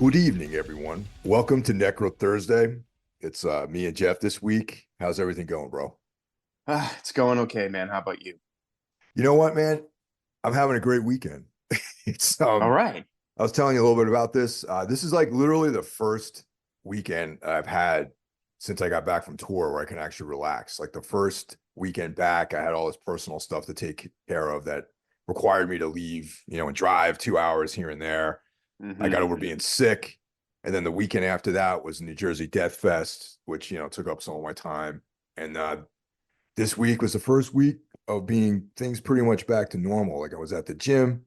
Good evening, everyone. Welcome to Necro Thursday. It's me and Jeff this week. How's everything going, bro? It's going okay, man. How about you? You know what, man? I'm having a great weekend. It's All right. I was telling you a little bit about this. This is like literally the first weekend I've had since I got back from tour where I can actually relax. Like the first weekend back, I had all this personal stuff to take care of that required me to leave, and drive 2 hours here and there. I got Hmm. over being sick. And then the weekend after that was New Jersey Death Fest, which, took up some of my time. And this week was the first week of being things pretty much back to normal. Like I was at the gym,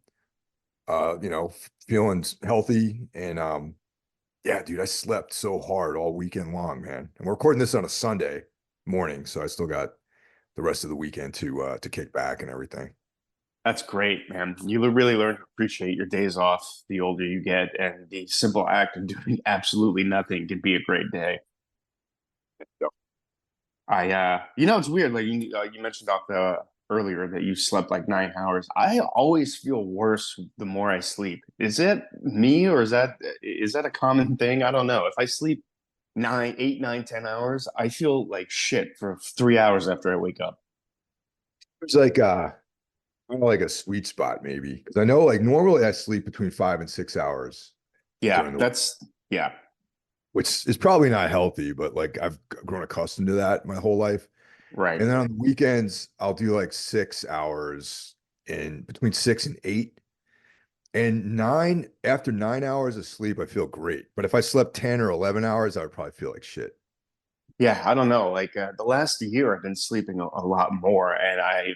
feeling healthy. And yeah, dude, I slept so hard all weekend long, man. And we're recording this on a Sunday morning, so I still got the rest of the weekend to kick back and everything. That's great, man. You really learn to appreciate your days off the older you get, and the simple act of doing absolutely nothing can be a great day. It's weird. Like you mentioned off the earlier that you slept like 9 hours. I always feel worse the more I sleep. Is it me, or is that a common thing? I don't know. If I sleep 8, 9, 10 hours, I feel like shit for 3 hours after I wake up. It's like kind of like a sweet spot, maybe. Because I know like normally I sleep between 5 and 6 hours Yeah, during the week, that's yeah, which is probably not healthy, but like I've grown accustomed to that my whole life. right. And then on the weekends, I'll do like 6 hours in between 6 and 8. And after 9 hours of sleep, I feel great. But if I slept 10 or 11 hours, I would probably feel like shit. Yeah, I don't know. Like the last year, I've been sleeping a lot more, and I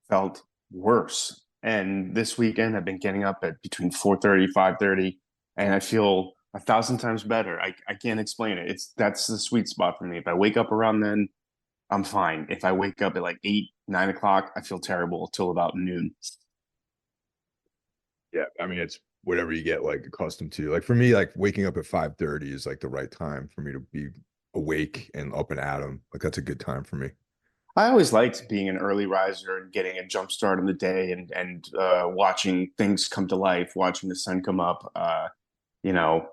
felt worse. And this weekend, I've been getting up at between 4:30, 5:30, and I feel a thousand times better. I can't explain it. That's the sweet spot for me. If I wake up around then, I'm fine. If I wake up at like 8, 9 o'clock, I feel terrible till about noon. Yeah, I mean it's whatever you get like accustomed to. Like for me, like waking up at 5:30 is like the right time for me to be awake and up and at 'em. Like that's a good time for me. I always liked being an early riser and getting a jump start in the day and watching things come to life, watching the sun come up,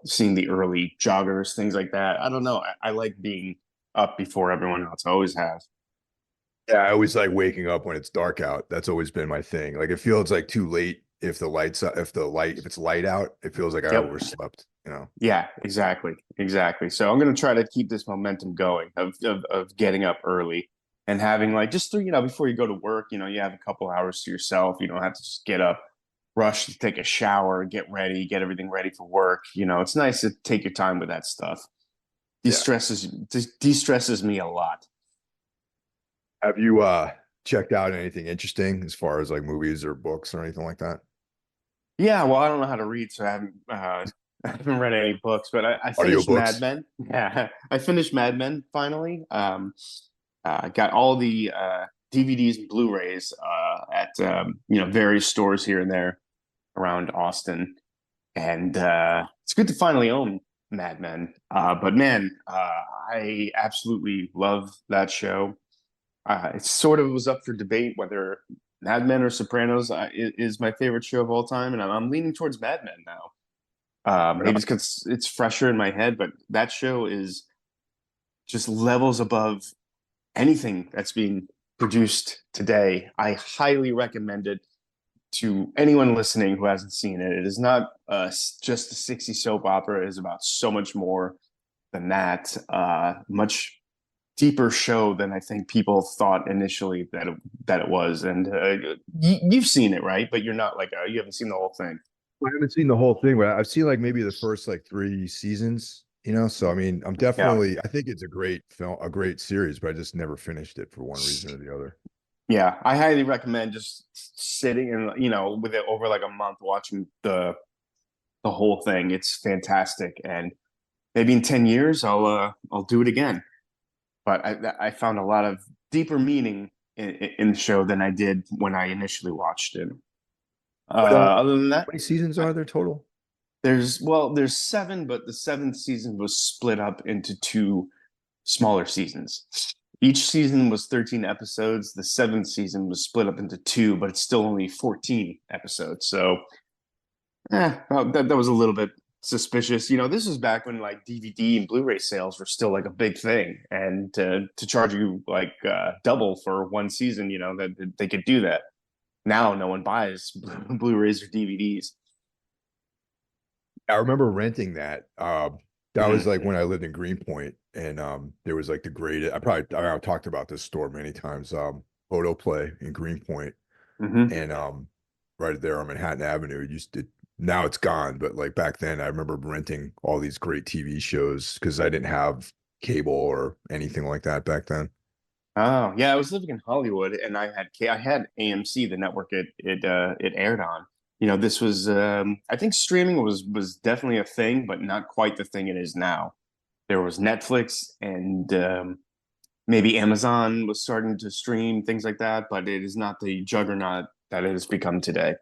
seeing the early joggers, things like that. I don't know. I like being up before everyone else. I always have. Yeah, I always like waking up when it's dark out. That's always been my thing. Like it feels like too late if it's light out, it feels like I Yep. overslept. Yeah, exactly. Exactly. So I'm going to try to keep this momentum going of getting up early and having like just before you go to work, you have a couple hours to yourself. You don't have to just get up, rush to take a shower, get ready, get everything ready for work. It's nice to take your time with that stuff. Yeah. De-stresses me a lot. Have you checked out anything interesting as far as like movies or books or anything like that? Yeah, well, I don't know how to read, so I haven't I haven't read any books, but I finished Mad Audiobooks? Men. Yeah, I finished Mad Men finally. Got all the DVDs and Blu-rays at various stores here and there around Austin, and it's good to finally own Mad Men. But man, I absolutely love that show. It sort of was up for debate whether Mad Men or Sopranos is my favorite show of all time, and I'm leaning towards Mad Men now. Maybe it's because it's fresher in my head, but that show is just levels above anything that's being produced today. I highly recommend it to anyone listening who hasn't seen it. It is not just a 60s soap opera. It is about so much more than that. Much deeper show than I think people thought initially that it was. And you've seen it, right? But you're not like you haven't seen the whole thing. I haven't seen the whole thing, but I've seen like maybe the first like 3 seasons. So I mean, Yeah. I think it's a great film, a great series, but I just never finished it for one reason or the other. Yeah, I highly recommend just sitting and with it over like a month watching the whole thing. It's fantastic, and maybe in 10 years I'll do it again. But I found a lot of deeper meaning in the show than I did when I initially watched it. But Other than how that, many seasons I, are there total? there's seven, but the seventh season was split up into two smaller seasons. Each season was 13 episodes. The seventh season was split up into two, but it's still only 14 episodes. So, well, that was a little bit suspicious. You know, this was back when like DVD and Blu-ray sales were still like a big thing, and to charge you like double for one season, you know, that they could do that. Now no one buys Blu-rays or DVDs. I remember renting that. That was Hmm. like when I lived in Greenpoint, and there was like the great. I've talked about this store many times. Photo Play in Greenpoint, Hmm. and right there on Manhattan Avenue. It used to now it's gone, but like back then, I remember renting all these great TV shows because I didn't have cable or anything like that back then. Oh yeah, I was living in Hollywood, and I had AMC, the network it aired on. You know, this was I think streaming was definitely a thing, but not quite the thing it is now. There was Netflix and maybe Amazon was starting to stream things like that, but it is not the juggernaut that it has become today.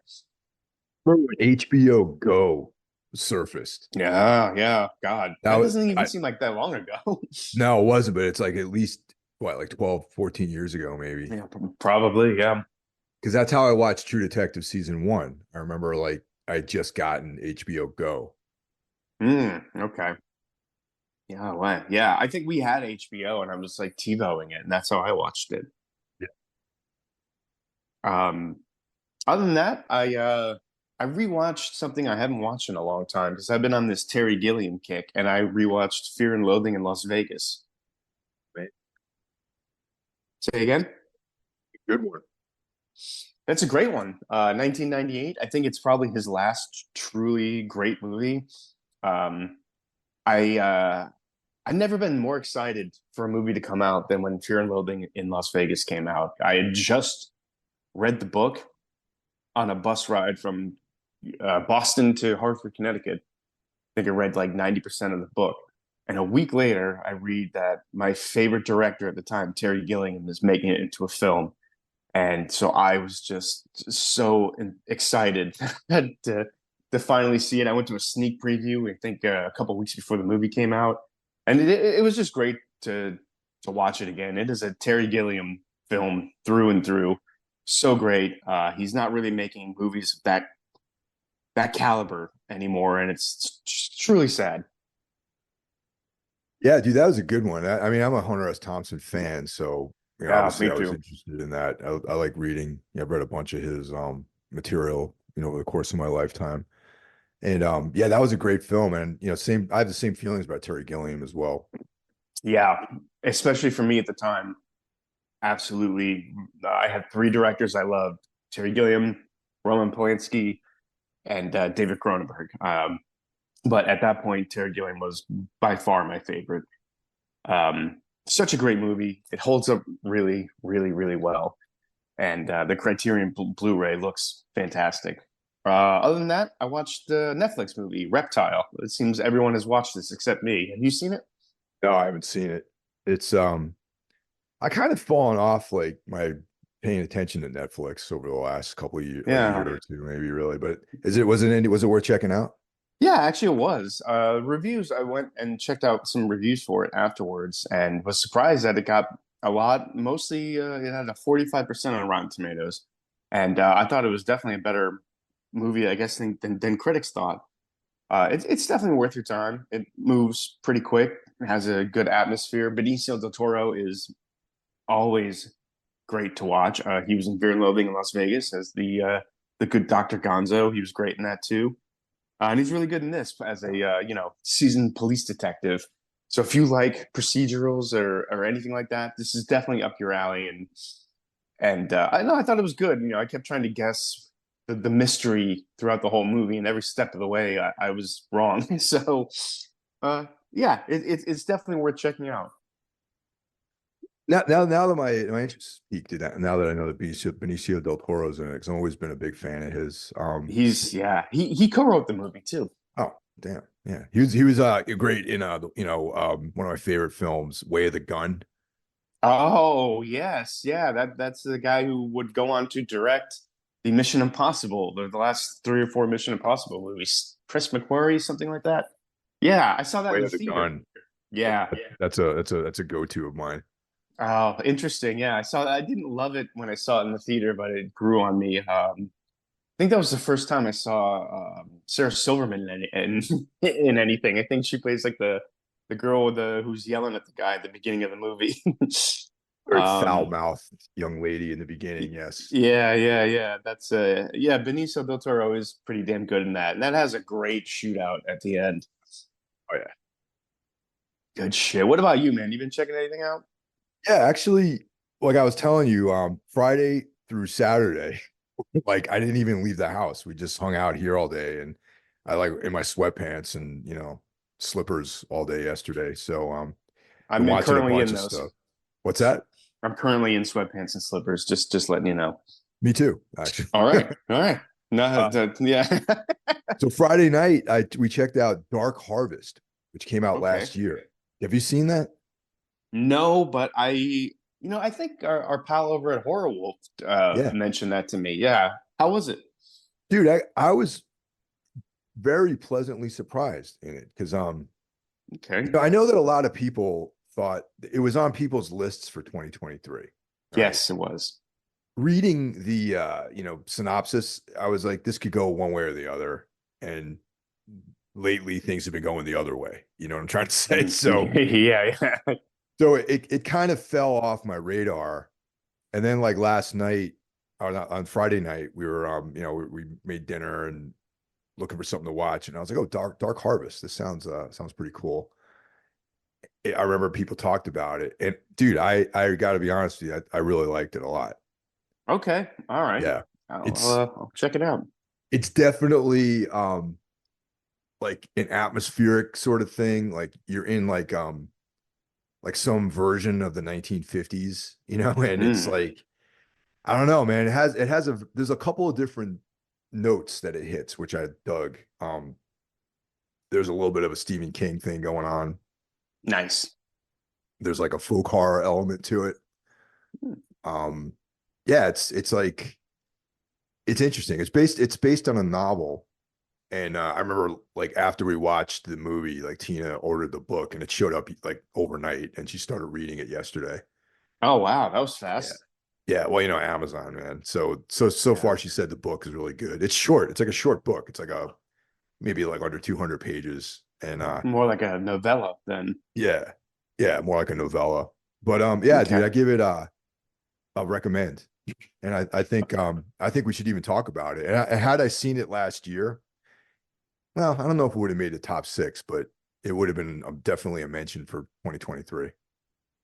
Remember when HBO Go surfaced? Yeah, yeah, God, That that was doesn't even I seem like that long ago. no, it wasn't, but it's like at least what, like 12, 14 years ago, maybe. Yeah, probably, yeah. Because that's how I watched True Detective season one. I remember like I had just gotten HBO Go. Okay. Yeah, well, yeah. I think we had HBO, and I was like TiVoing it, and that's how I watched it. Yeah. Um, Other than that, I rewatched something I haven't watched in a long time because I've been on this Terry Gilliam kick, and I rewatched Fear and Loathing in Las Vegas. Right. Say again? Good one. That's a great one. 1998. I think it's probably his last truly great movie. Um, I I've never been more excited for a movie to come out than when Fear and Loathing in Las Vegas came out. I had just read the book on a bus ride from Boston to Hartford, Connecticut. I think I read like 90% of the book. And a week later, I read that my favorite director at the time, Terry Gilliam, is making it into a film. And so I was just so excited to finally see it. I went to a sneak preview, I think a couple weeks before the movie came out. And it was just great to watch it again. It is a Terry Gilliam film through and through. So great. He's not really making movies of that caliber anymore, and it's truly sad. Yeah, dude, that was a good one. I mean, I'm a Hunter S. Thompson fan, so you know, Yeah, obviously me I was too. interested in that. I like reading. Yeah, I've read a bunch of his material, you know, over the course of my lifetime. And yeah, that was a great film. And you know, same I have the same feelings about Terry Gilliam as well. Yeah, especially for me at the time. Absolutely. I had three directors I loved: Terry Gilliam, Roman Polanski, and David Cronenberg. But at that point, Terry Gilliam was by far my favorite. Such a great movie. It holds up really, really, really well. And the Criterion Blu-ray looks fantastic. Other than that, I watched the Netflix movie Reptile. It seems everyone has watched this except me. Have you seen it? No, I haven't seen it. It's I kind of fallen off like my paying attention to Netflix over the last couple of years, like a Yeah. year or two, maybe really. But was it worth checking out? Yeah, actually it was. Reviews, I went and checked out some reviews for it afterwards and was surprised that it got a lot. Mostly, it had a 45% on Rotten Tomatoes. And I thought it was definitely a better movie, I guess, than critics thought. It's definitely worth your time. It moves pretty quick. It has a good atmosphere. Benicio del Toro is always great to watch. He was in Fear and Loathing in Las Vegas as the good Dr. Gonzo. He was great in that too. And he's really good in this as a seasoned police detective. So if you like procedurals or anything like that, this is definitely up your alley. And I thought it was good. You know, I kept trying to guess the mystery throughout the whole movie, and every step of the way, I was wrong. So yeah, it's definitely worth checking out. Now that my interest peaked in that, now that I know that Benicio del Toro's in it, because I've always been a big fan of his. He co-wrote the movie too. Oh, damn. Yeah. He was great in one of my favorite films, Way of the Gun. Oh yes, yeah. That's the guy who would go on to direct the Mission Impossible, the last three or four Mission Impossible movies. Chris McQuarrie, something like that. Yeah, I saw that Way in the of the theater. Gun. Yeah. That's a go-to of mine. Oh, interesting. Yeah, I saw that. I didn't love it when I saw it in the theater, but it grew on me. think that was the first time I saw Sarah Silverman in anything. I think she plays like the girl with the who's yelling at the guy at the beginning of the movie. Very foul um, mouthed young lady in the beginning. Yes. yeah, yeah, yeah. That's yeah. Benicio del Toro is pretty damn good in that, and that has a great shootout at the end. Oh yeah. Good shit. What about you, man? You been checking anything out? Yeah, actually, like I was telling you, Friday through Saturday, like I didn't even leave the house. We just hung out here all day, and I like in my sweatpants and slippers all day yesterday. So been I'm watching a currently bunch in of those. stuff. What's that? I'm currently in sweatpants and slippers. Just letting you know. Me too, actually. All right, all right. No, Uh, yeah. so Friday night, we checked out Dark Harvest, which came out Okay. last year. Have you seen that? No, but I think our pal over at Horror Wolf Yeah, mentioned that to me. Yeah. How was it? dude, I was very pleasantly surprised in it because Okay. I know that a lot of people thought it was on people's lists for 2023, right? Yes, it was. Reading the synopsis, I was like, this could go one way or the other. And lately things have been going the other way. You know what I'm trying to say? So Yeah, yeah. so it kind of fell off my radar. And then like last night, or not, on Friday night, we were we made dinner and looking for something to watch. And I was like, oh, Dark Harvest. This sounds pretty cool. I remember people talked about it. And dude, I gotta be honest with you, I really liked it a lot. Okay. All right. Yeah. It's I'll check it out. it's definitely like an atmospheric sort of thing. Like you're in like some version of the 1950s, and it's Mm, like I don't know, man. There's a couple of different notes that it hits, which I dug. There's a little bit of a Stephen King thing going on. nice. There's like a folk horror element to it. Um, yeah, it's like it's interesting. It's based on a novel. And I remember like after we watched the movie, like Tina ordered the book and it showed up like overnight and she started reading it yesterday. Oh wow, that was Yeah. fast. Yeah, well, Amazon, man. So Yeah. far she said the book is really good. It's short. It's like a short book. It's like a maybe like under 200 pages. And More like a novella than yeah. Yeah, more like a novella. But yeah, dude, okay. I give it a recommend. And I think we should even talk about it. And had I seen it last year, well, I don't know if it would have made the top six, but it would have been definitely a mention for 2023.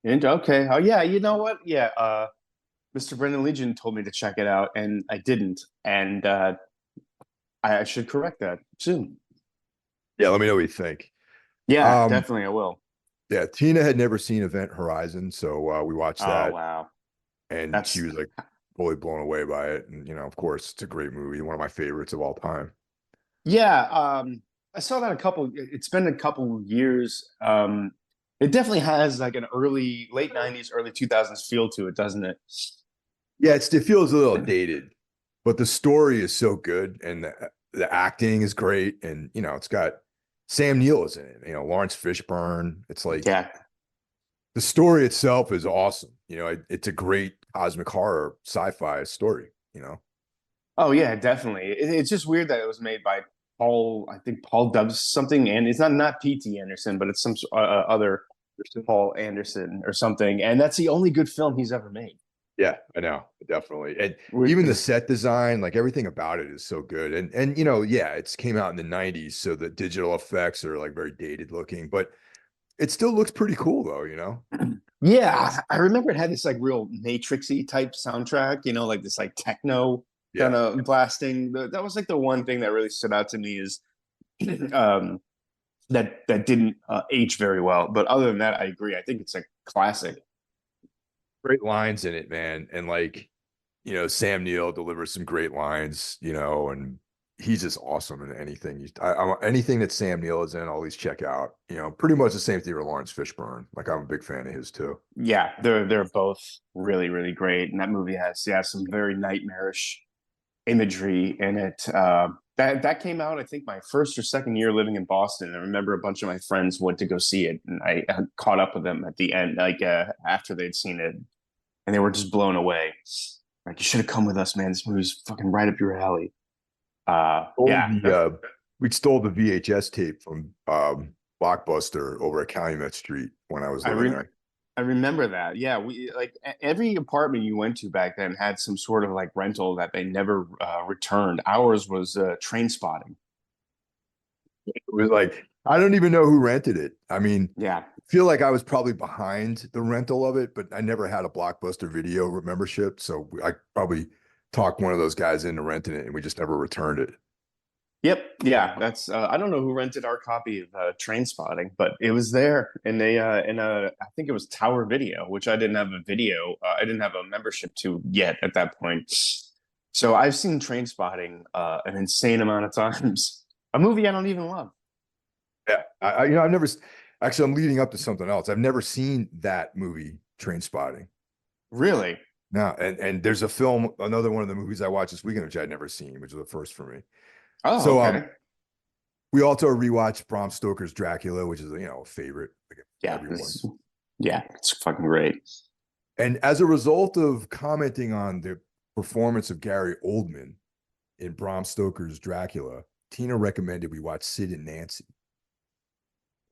And okay. Oh yeah, you know what? Yeah, Mr. Brendan Legion told me to check it out, and I didn't. And I should correct that soon. Yeah, let me know what you think. Yeah, Um, definitely I will. yeah, Tina had never seen Event Horizon, so we watched Oh that, wow. and she That's was like fully blown away by it. And of course, it's a great movie, one of my favorites of all time. yeah, I saw that it's been a couple years. It definitely has like an early late 90s, early 2000s feel to it, doesn't it? Yeah, it feels a little dated, but the story is so good, and the acting is great, and it's got Sam Neill is in it. Lawrence Fishburne. It's like Yeah. the story itself is awesome. It's a great cosmic horror sci-fi story. Oh yeah, definitely. It's just weird that it was made by I think Paul Dubs something, and it's not P.T. Anderson, but it's some other Paul Anderson or something, and that's the only good film he's ever made. Yeah, I know, definitely. And Which even the is set design, like everything about it is so good. And yeah, it's came out in the 90s, so the digital effects are like very dated looking, but it still looks pretty cool though. yeah, I remember it had this like real Matrixy type soundtrack, like this like techno kind Yeah. of blasting. That was like the one thing that really stood out to me is um, that didn't age very well. But other than that, I agree. I think it's a classic. Great lines in it, man. And like, Sam Neill delivers some great lines, and he's just awesome in anything. Anything that Sam Neill is in, I'll at least check out. Pretty much the same thing with Lawrence Fishburne. Like I'm a big fan of his too. Yeah, they're both really really great, and that movie has some very nightmarish imagery in it. That came out, I think, my first or second year living in Boston. I remember a bunch of my friends went to go see it, and I caught up with them at the end, like after they'd seen it, and they were just blown away. Like, you should have come with us, man. This movie's fucking right up your alley. Stole Yeah, the we stole the VHS tape from Blockbuster over at Calumet Street when I was I living re there. I remember that. Yeah, we like every apartment you went to back then had some sort of like rental that they never returned. Ours was Train Spotting. It was like I don't even know who rented it. I mean, Yeah. I feel like I was probably behind the rental of it, but I never had a Blockbuster video membership, so I probably talked one of those guys into renting it, and we just never returned it. Yep. Yeah. That's I don't know who rented our copy of Train Spotting, but it was there in a I think it was Tower Video, which I didn't have a video. I didn't have a membership to yet at that point. So I've seen Train Spotting an insane amount of times. A movie I don't even love. Yeah, I've never actually. I'm leading up to something else. I've never seen that movie, Train Spotting. Really? No, and there's a film, another one of the movies I watched this weekend, which I'd never seen, which was the first for me. Oh, So okay. we also rewatched Bram Stoker's Dracula, which is a favorite, like Yeah, everyone's. yeah, it's fucking great. And as a result of commenting on the performance of Gary Oldman in Bram Stoker's Dracula, Tina recommended we watch Sid and Nancy,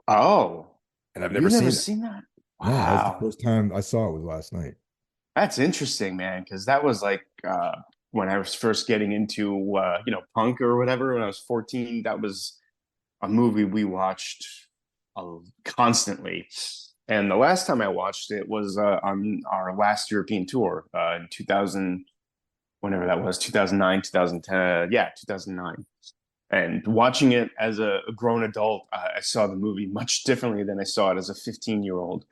Oh, and I've never you've never seen it. seen that? No, that was the Wow. first time I saw it was last night. That's interesting, man, because that was like when I was first getting into punk or whatever when I was 14. That was a movie we watched constantly. And the last time I watched it was on our last European tour in 2000, whenever that was, 2009, 2010. Yeah, 2009. And watching it as a grown adult, I saw the movie much differently than I saw it as a 15-year-old.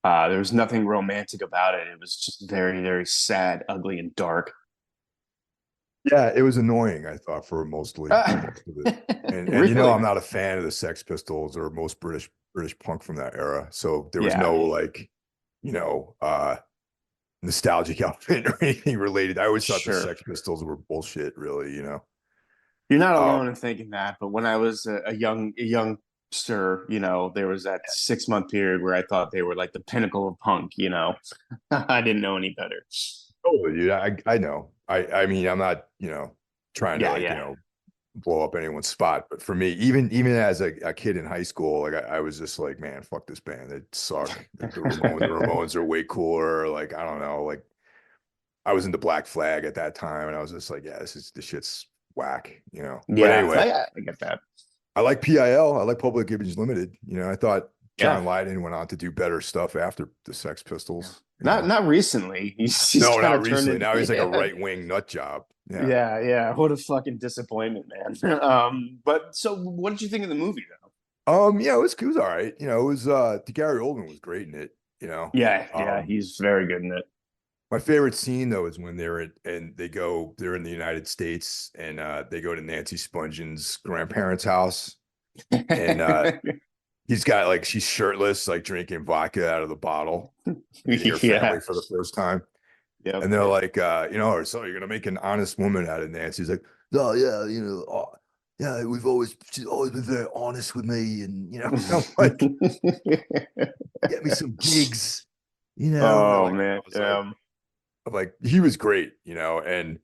There was nothing romantic about it. It was just very, very sad, ugly, and dark. Yeah, it was annoying, I thought, for most of it. And I'm Really? not a fan of the Sex Pistols or most British punk from that era. So there was Yeah, no like, you know, nostalgic outfit or anything related. I always thought the sure. Sex Pistols were bullshit, really. You're not Um, alone in thinking that, but when I was a youngster, there was that 6 month period where I thought they were like the pinnacle of punk. I didn't know any better. totally, dude. I know. I mean, I'm not, trying to Yeah, like, yeah. blow up anyone's spot. But for me, even as a kid in high school, like I was just like, man, fuck this band. They suck. The Ramones are way cooler. Like, I don't know. Like I was into Black Flag at that time, and I was just like, yeah, this shit's whack. But Yeah, anyway, I get that. I like PIL. I like Public Image Limited. I thought Yeah. John Lydon went on to do better stuff after the Sex Yeah. Pistols. Not recently. He's No, kind not of turned recently. it. Now he's like a Yeah. right wing nut job. Yeah. Yeah, yeah. What a fucking disappointment, man. But so what did you think of the movie though? Yeah, it was all right. It was Gary Oldman was great in it. Yeah, yeah, Um, he's very good in it. my favorite scene though is when they're in the United States and they go to Nancy Spungeon's grandparents' house and he's got like she's shirtless, like drinking vodka out of the bottle, meeting her family Yeah. for the first time. Yep. And they're like, so you're gonna make an honest woman out of Nancy. He's like, oh yeah, yeah, she's always been very honest with me, and I'm like, get me some gigs, Oh like I man. was like, he was great, and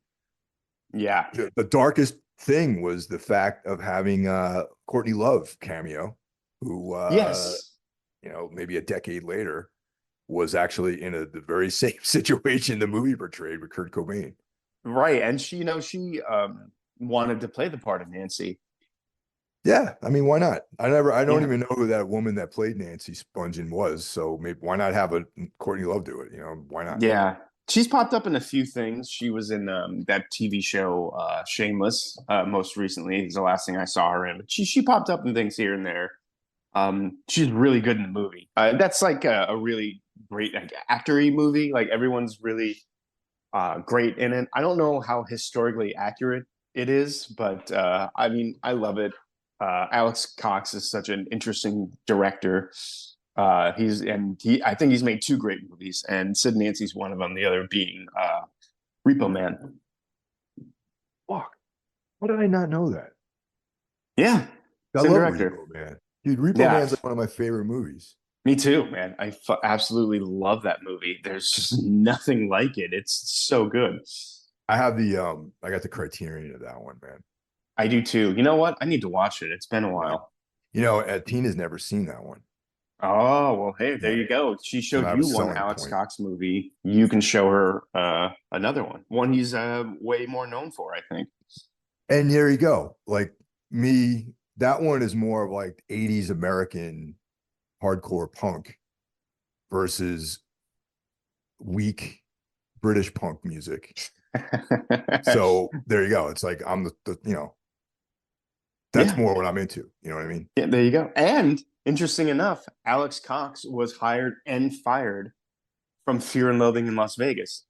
Yeah. the darkest thing was the fact of having Courtney Love cameo, who Yes. maybe a decade later was actually in the very same situation the movie portrayed with Kurt Cobain. Right. And she wanted to play the part of Nancy. Yeah, I mean, why not? I don't Yeah. even know who that woman that played Nancy Spungen was. So maybe why not have a Courtney Love do it? Why not? Yeah. She's popped up in a few things. She was in that TV show Shameless most recently. Is the last thing I saw her in. But she popped up in things here and there. She's really good in the movie. That's like a really great like actory movie. Like everyone's really great in it. I don't know how historically accurate it is, but I mean, I love it. Alex Cox is such an interesting director. I think he's made two great movies, and Sid and Nancy's one of them. The other being Repo Man. Fuck. How did I not know that? Yeah, I same love director. Repo Man. Dude, Repo Yeah, Man's like one of my favorite movies. me too, man. Absolutely love that movie. There's just nothing like it. It's so good. I got the Criterion of that one, man. I do too. You know what? I need to watch it. It's been a Yeah. while. Tina's never seen that one. Oh, well, hey, there Yeah. you go. She So showed I have a you one selling Alex point. Cox movie. You can show her another one. One he's way more known for, I think. And there you go. Like me, that one is more of like 80s American hardcore punk versus weak British punk music. So there you go. It's like I'm that's Yeah, more what I'm into. You know what I mean? yeah, there you go. And interesting enough, Alex Cox was hired and fired from Fear and Loathing in Las Vegas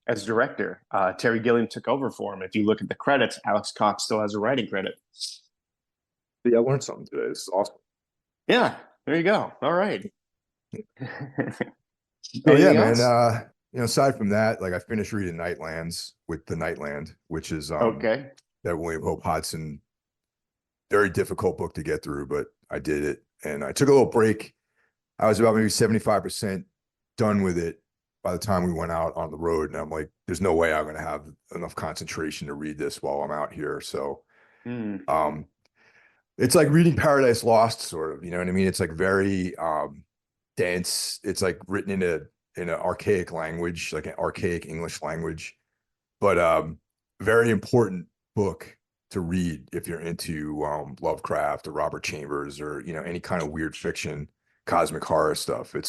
as director. Terry Gilliam took over for him. If you look at the credits, Alex Cox still has a writing credit. Yeah, I learned something today. This is awesome. Yeah, there you go. All right. So yeah, Anything man. else? Aside from that, like I finished reading Nightlands with the Nightland, which is Okay. that William Hope Hodgson, very difficult book to get through, but I did it. And I took a little break. I was about maybe 75% done with it by the time we went out on the road. And I'm like, there's no way I'm gonna have enough concentration to read this while I'm out here. So Mm, um it's like reading Paradise Lost, sort of, you know what I mean? It's like very dense. It's like written in an archaic language, like an archaic English language, but very important book to read if you're into Lovecraft or Robert Chambers or any kind of weird fiction, cosmic horror stuff. It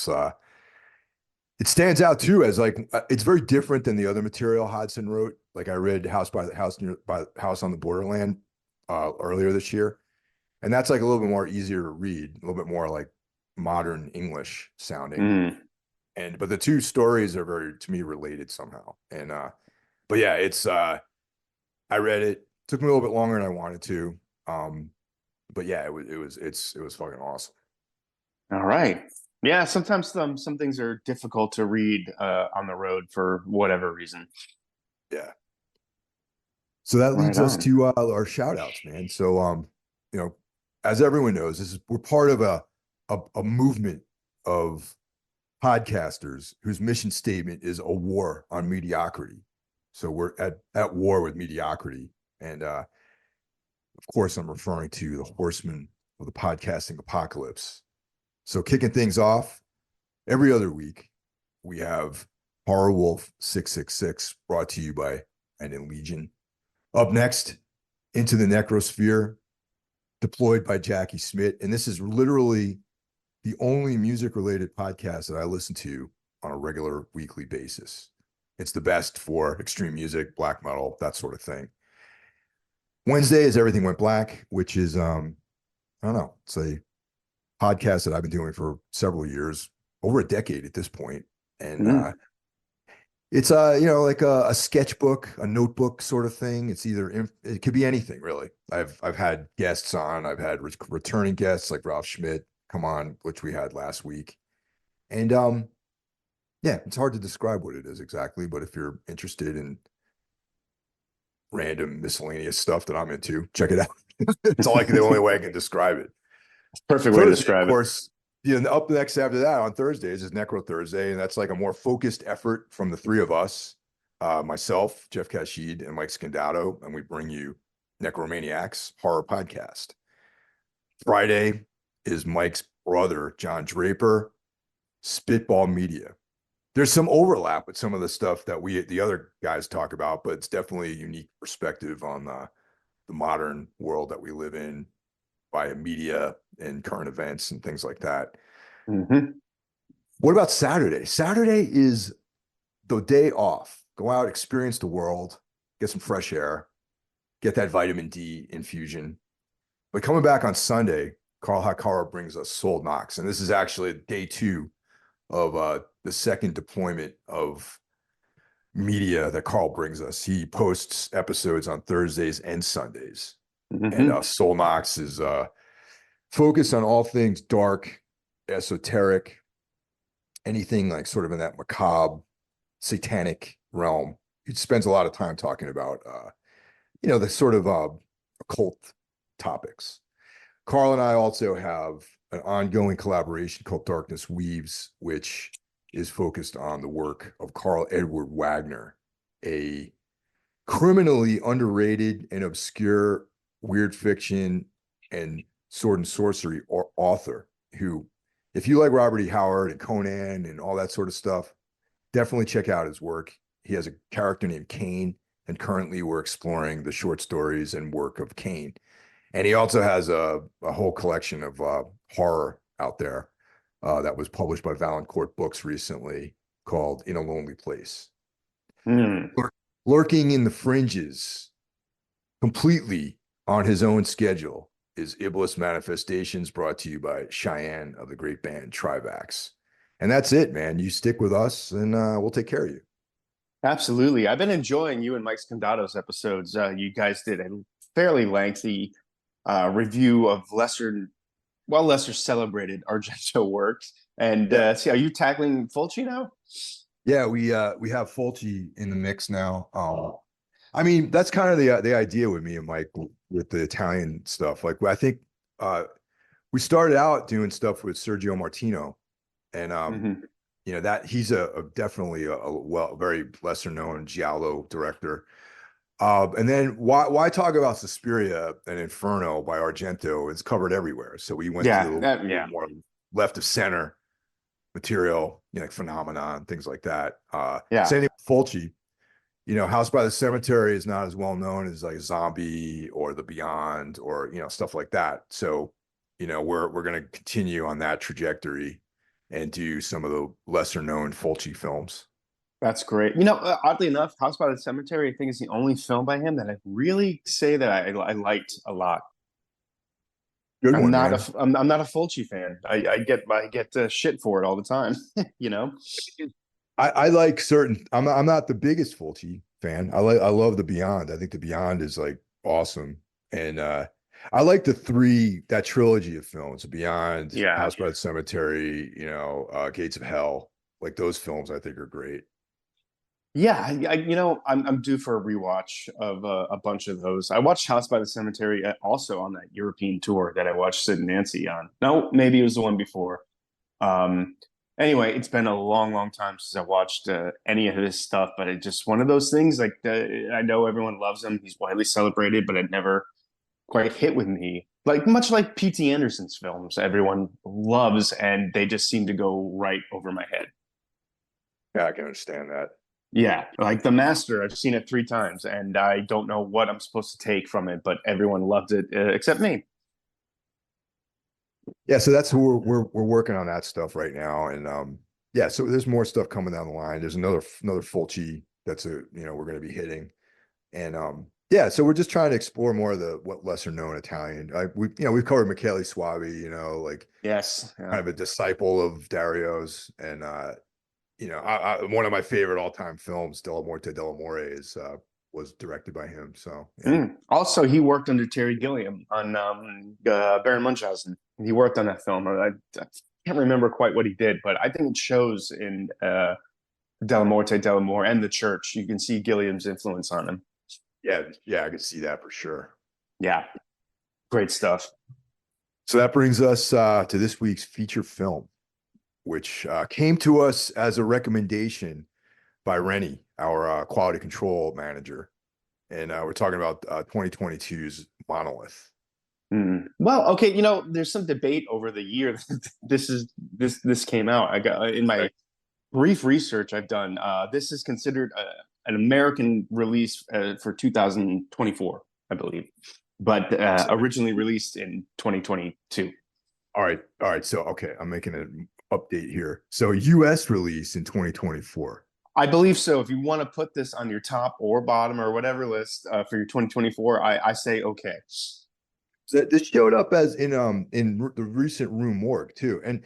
stands out too as like it's very different than the other material Hodgson wrote. Like I read House by the House near by House on the Borderland earlier this year, and that's like a little bit more easier to read, a little bit more like modern English sounding. mm. And but the two stories are very to me related somehow. And but yeah, it's I read it. Took me a little bit longer than I wanted to. Um, but yeah, it was fucking awesome. All right. Yeah, sometimes some things are difficult to read on the road for whatever reason. Yeah. So that Right leads us on. to our shout outs, man. So you know, as everyone knows, we're part of a movement of podcasters whose mission statement is a war on mediocrity. So we're at war with mediocrity. And of course, I'm referring to the horsemen of the podcasting apocalypse. So kicking things off, every other week, we have Horror Wolf 666 brought to you by an Legion. Up next, Into the Necrosphere, deployed by Jackie Smith. And this is literally the only music related podcast that I listen to on a regular weekly basis. It's the best for extreme music, black metal, that sort of thing. Wednesday is Everything Went Black, which is I don't know, it's a podcast that I've been doing for several years, over a decade at this point. And Mm. it's like a sketchbook, a notebook sort of thing. It's either it could be anything really. I've had guests on. I've had returning guests like Ralph Schmidt come on, which we had last week. And yeah, it's hard to describe what it is exactly, but if you're interested in random miscellaneous stuff that I'm into, check it out. It's like the only way I can describe it. Perfect way to Thursday, of describe it. course, up next after that on Thursdays is Necro Thursday, and that's like a more focused effort from the three of us, myself, Jeff Kashid, and Mike Scandato, and we bring you Necromaniacs horror podcast. Friday is Mike's brother, John Draper, Spitball Media. There's some overlap with some of the stuff that the other guys talk about, but it's definitely a unique perspective on the modern world that we live in via media and current events and things like that. Hmm. What about Saturday? Saturday is the day off. Go out, experience the world, get some fresh air, get that vitamin D infusion. But coming back on Sunday, Carl Hakara brings us Soul Knox. And this is actually day 2 of the second deployment of media that Carl brings us. He posts episodes on Thursdays and Sundays. And Hmm. Soul Knox is focused on all things dark, esoteric, anything like sort of in that macabre, satanic realm. He spends a lot of time talking about, the sort of occult topics. Carl and I also have an ongoing collaboration called Darkness Weaves, which is focused on the work of Carl Edward Wagner, a criminally underrated and obscure weird fiction and sword and sorcery or author who, if you like Robert E. Howard and Conan and all that sort of stuff, definitely check out his work. He has a character named Cain, and currently we're exploring the short stories and work of Cain. And he also has a whole collection of horror out there that was published by Valancourt Books recently called In a Lonely Place. Mm. Lurking in the fringes, completely on his own schedule, is Iblis Manifestations, brought to you by Cheyenne of the great band Trivax. And that's it, man. You stick with us and we'll take care of you. Absolutely. I've been enjoying you and Mike Scondato's episodes. You guys did a fairly lengthy review of lesser celebrated Argento works. And see, are you tackling Fulci now? Yeah, we have Fulci in the mix now. I mean, that's kind of the idea with me and Mike with the Italian stuff. Like, I think we started out doing stuff with Sergio Martino, and you know, that he's definitely a very lesser known giallo director. And then why talk about Suspiria and Inferno by Argento? It's covered everywhere. So we went to a more left of center material, you know, like Phenomenon, things like that. Same thing with Fulci. You know, House by the Cemetery is not as well known as like Zombie or The Beyond or, you know, stuff like that. So, you know, we're going to continue on that trajectory and do some of the lesser known Fulci films. That's great. You know, oddly enough, House by the Cemetery, I think, is the only film by him that I really say that I liked a lot. I'm not a Fulci fan. I get shit for it all the time. You know, I like certain. I'm not the biggest Fulci fan. I love The Beyond. I think The Beyond is like awesome, and I like that trilogy of films: The Beyond, House by the Cemetery, you know, Gates of Hell. Like those films, I think are great. Yeah, you know, I'm due for a rewatch of a bunch of those. I watched House by the Cemetery also on that European tour that I watched Sid and Nancy on. No, maybe it was the one before. Anyway, it's been a long, long time since I watched any of his stuff, but it's just one of those things. Like I know everyone loves him; he's widely celebrated, but it never quite hit with me. Like much like P.T. Anderson's films, everyone loves, and they just seem to go right over my head. Yeah, I can understand that. Yeah, like The Master, I've seen it 3 times, and I don't know what I'm supposed to take from it, but everyone loved it except me. Yeah, so that's who we're working on that stuff right now, and yeah, so there's more stuff coming down the line. There's another Fulci that's we're going to be hitting, and yeah, so we're just trying to explore more of what lesser known Italian. We've covered Michele Soavi, you know, like kind of a disciple of Dario's, and you know, one of my favorite all-time films, Della Morte dell'Amore, was directed by him. So yeah. Also, he worked under Terry Gilliam on Baron Munchausen. He worked on that film. I can't remember quite what he did, but I think it shows in Della Morte dell'Amore and The Church. You can see Gilliam's influence on him. Yeah, I could see that for sure. Yeah, great stuff. So that brings us to this week's feature film, which came to us as a recommendation by Rennie, our quality control manager. And we're talking about 2022's Monolith. Well, okay, you know, there's some debate over the year this came out. I got in my brief research I've done. This is considered an American release for 2024, I believe, but originally released in 2022. All right. So, okay, I'm making an update here. So, U.S. release in 2024. I believe so. If you want to put this on your top or bottom or whatever list for your 2024, I say okay. So this showed up as in the recent Room Morgue too. And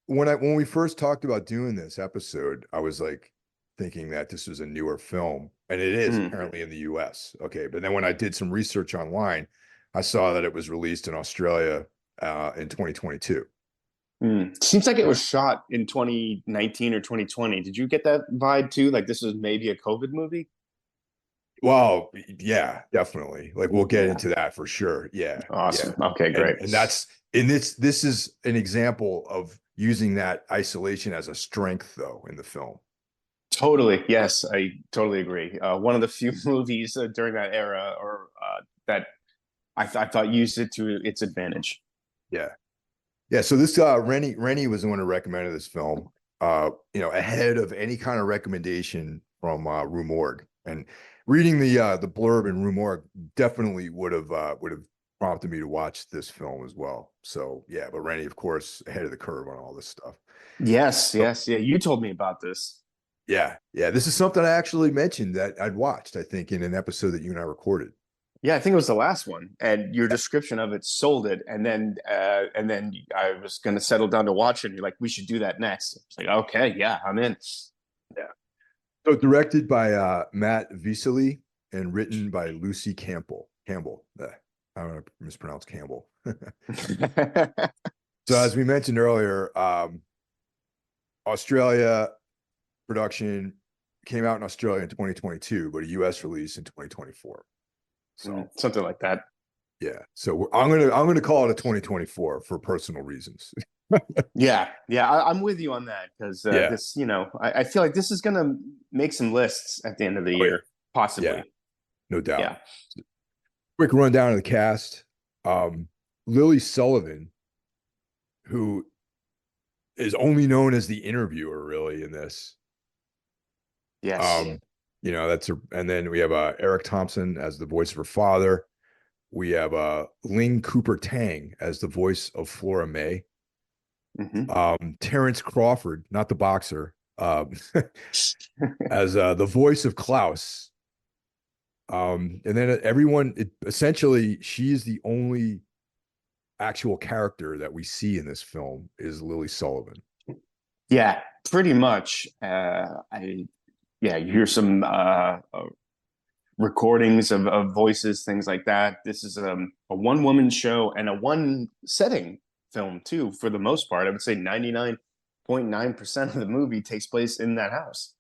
when we first talked about doing this episode, I was like thinking that this was a newer film, and it is apparently in the US. Okay, but then when I did some research online, I saw that it was released in Australia in 2022. Seems like it was shot in 2019 or 2020. Did you get that vibe too? Like this was maybe a COVID movie? Well, yeah, definitely. Like we'll get into that for sure. Yeah. Awesome. Yeah. Okay, great. And that's this is an example of using that isolation as a strength though in the film. Totally. Yes, I totally agree. One of the few movies during that era or that I thought used it to its advantage. Yeah. Yeah. So this Rennie was the one who recommended this film, ahead of any kind of recommendation from Rue Morgue. And reading the blurb in Rue Morgue definitely would have prompted me to watch this film as well. So yeah, but Rennie, of course, ahead of the curve on all this stuff. Yes, So, yes, yeah. You told me about this. yeah, yeah. This is something I actually mentioned that I'd watched, I think, in an episode that you and I recorded. Yeah, I think it was the last one, and your description of it sold it. And then I was going to settle down to watch it. And you're like, we should do that next. It's like, okay, yeah, I'm in. Yeah. So directed by Matt Visely and written by Lucy Campbell. Campbell. I don't want to mispronounce Campbell. So as we mentioned earlier, Australia production came out in Australia in 2022, but a US release in 2024. So something like that. yeah. So I'm gonna call it a 2024 for personal reasons. Yeah, yeah, I'm with you on that because Yeah. this, I feel like this is going to make some lists at the end of the Oh, yeah. year, possibly. Yeah. No doubt. Yeah. Quick rundown of the cast. Lily Sullivan, who is only known as the interviewer, really, in this. Yes. That's and then we have Eric Thompson as the voice of her father. We have Ling Cooper Tang as the voice of Flora May. Terrence Crawford, not the boxer, as the voice of Klaus. And then essentially, she is the only actual character that we see in this film is Lily Sullivan. Yeah, pretty much. You hear some recordings of voices, things like that. This is a one-woman show and a one-setting film too, for the most part. I would say 99.9% of the movie takes place in that house.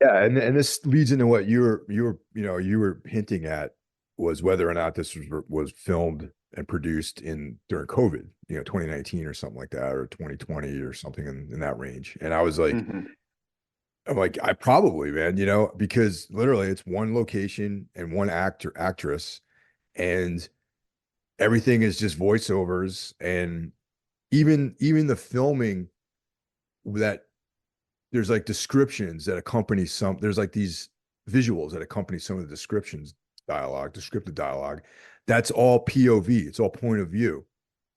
Yeah, and this leads into what you were hinting at, was whether or not this was filmed and produced during COVID, 2019 or something like that, or 2020 or something in that range. And I was like, I'm like, I probably, man, because literally it's one location and one actress, and everything is just voiceovers. And even the filming, that there's like descriptions that accompany there's like these visuals that accompany some of the descriptive dialogue. That's all POV. It's all point of view.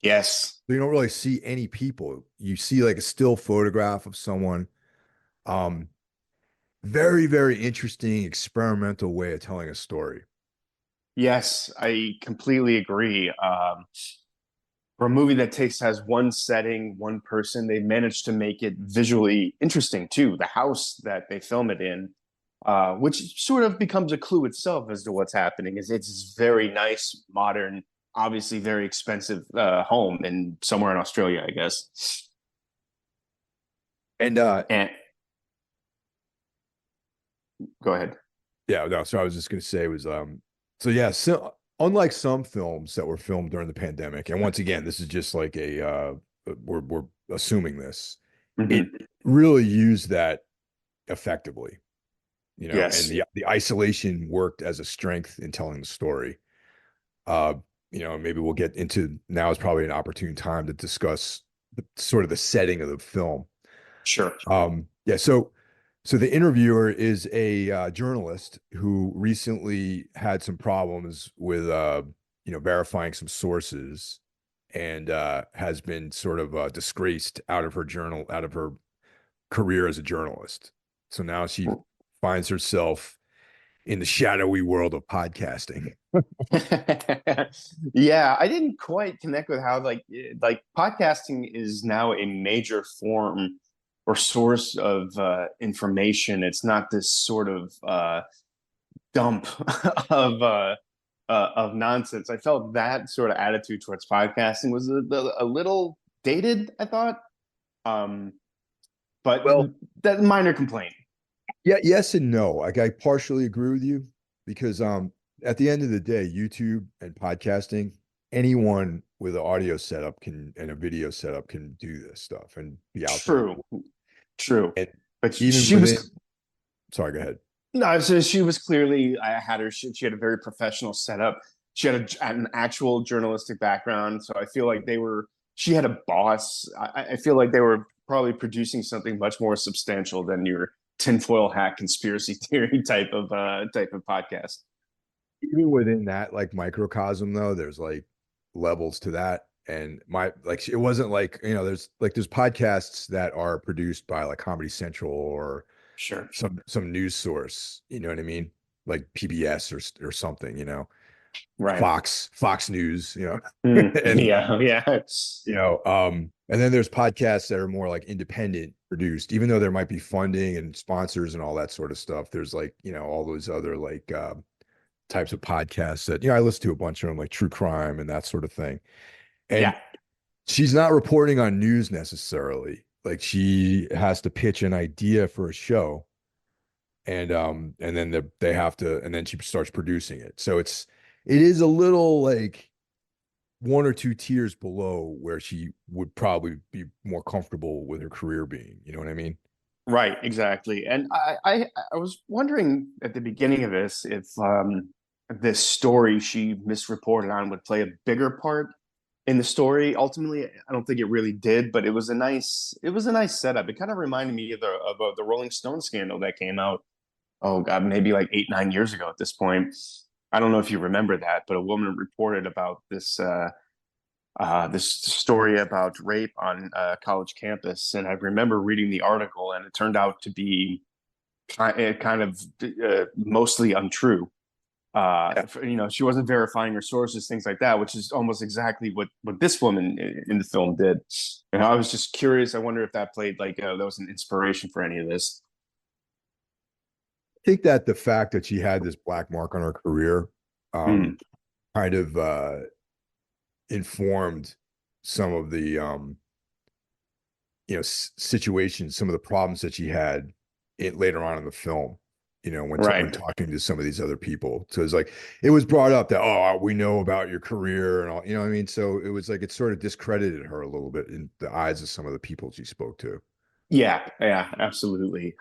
Yes. So you don't really see any people. You see like a still photograph of someone. Very, very interesting experimental way of telling a story. Yes, I completely agree. For a movie that has one setting, one person, they managed to make it visually interesting too. The house that they film it in, which sort of becomes a clue itself as to what's happening, is it's very nice, modern, obviously very expensive home in somewhere in Australia, I guess. And go ahead. Yeah, no, so I was just gonna say was so yeah, so unlike some films that were filmed during the pandemic, and once again, this is just like we're assuming this, it really used that effectively, Yes. and the isolation worked as a strength in telling the story. Maybe we'll get into, now is probably an opportune time to discuss sort of the setting of the film. Sure. Yeah, so the interviewer is a journalist who recently had some problems with verifying some sources, and has been sort of disgraced out of her career as a journalist. So now she finds herself in the shadowy world of podcasting. Yeah, I didn't quite connect with how like podcasting is now a major form or source of information. It's not this sort of dump of nonsense. I felt that sort of attitude towards podcasting was a little dated, I thought. But Well, that minor complaint. yeah, yes and no. Like, I partially agree with you, because at the end of the day, YouTube and podcasting, anyone with an audio setup and a video setup can do this stuff and be out there. True. And But even she within, was sorry, go ahead. no, so she was clearly, I had her. She had a very professional setup. she had an actual journalistic background. So I feel like she had a boss. I feel like they were probably producing something much more substantial than your tinfoil hat conspiracy theory type of podcast. Even within that like microcosm though, there's like levels to that. And my like it wasn't like, there's podcasts that are produced by like Comedy Central or Sure. some news source, you know what I mean? Like PBS or something, Right. Fox News, and Yeah. Yeah. and then there's podcasts that are more like independent produced, even though there might be funding and sponsors and all that sort of stuff. There's like, all those other like types of podcasts that, I listen to a bunch of them, like true crime and that sort of thing. And Yeah. she's not reporting on news necessarily. Like she has to pitch an idea for a show, and then they have to, and then she starts producing it. So it is a little like one or two tiers below where she would probably be more comfortable with her career being. You know what I mean? Right, exactly. And I was wondering at the beginning of this if this story she misreported on would play a bigger part in the story. Ultimately, I don't think it really did, but it was a nice setup. It kind of reminded me of the Rolling Stone scandal that came out. Oh God, maybe like 8, 9 years ago at this point. I don't know if you remember that, but a woman reported about this story about rape on a college campus, and I remember reading the article, and it turned out to be kind of mostly untrue. Yeah. She wasn't verifying her sources, things like that, which is almost exactly what this woman in the film did. And I was just curious. I wonder if that played like that was an inspiration for any of this. I think that the fact that she had this black mark on her career, Mm, kind of informed some of the situations, some of the problems that she had later on in the film, when right. talking to some of these other people. So it's like it was brought up that, oh, we know about your career and all, what I mean? So it was like it sort of discredited her a little bit in the eyes of some of the people she spoke to. Yeah, yeah, absolutely.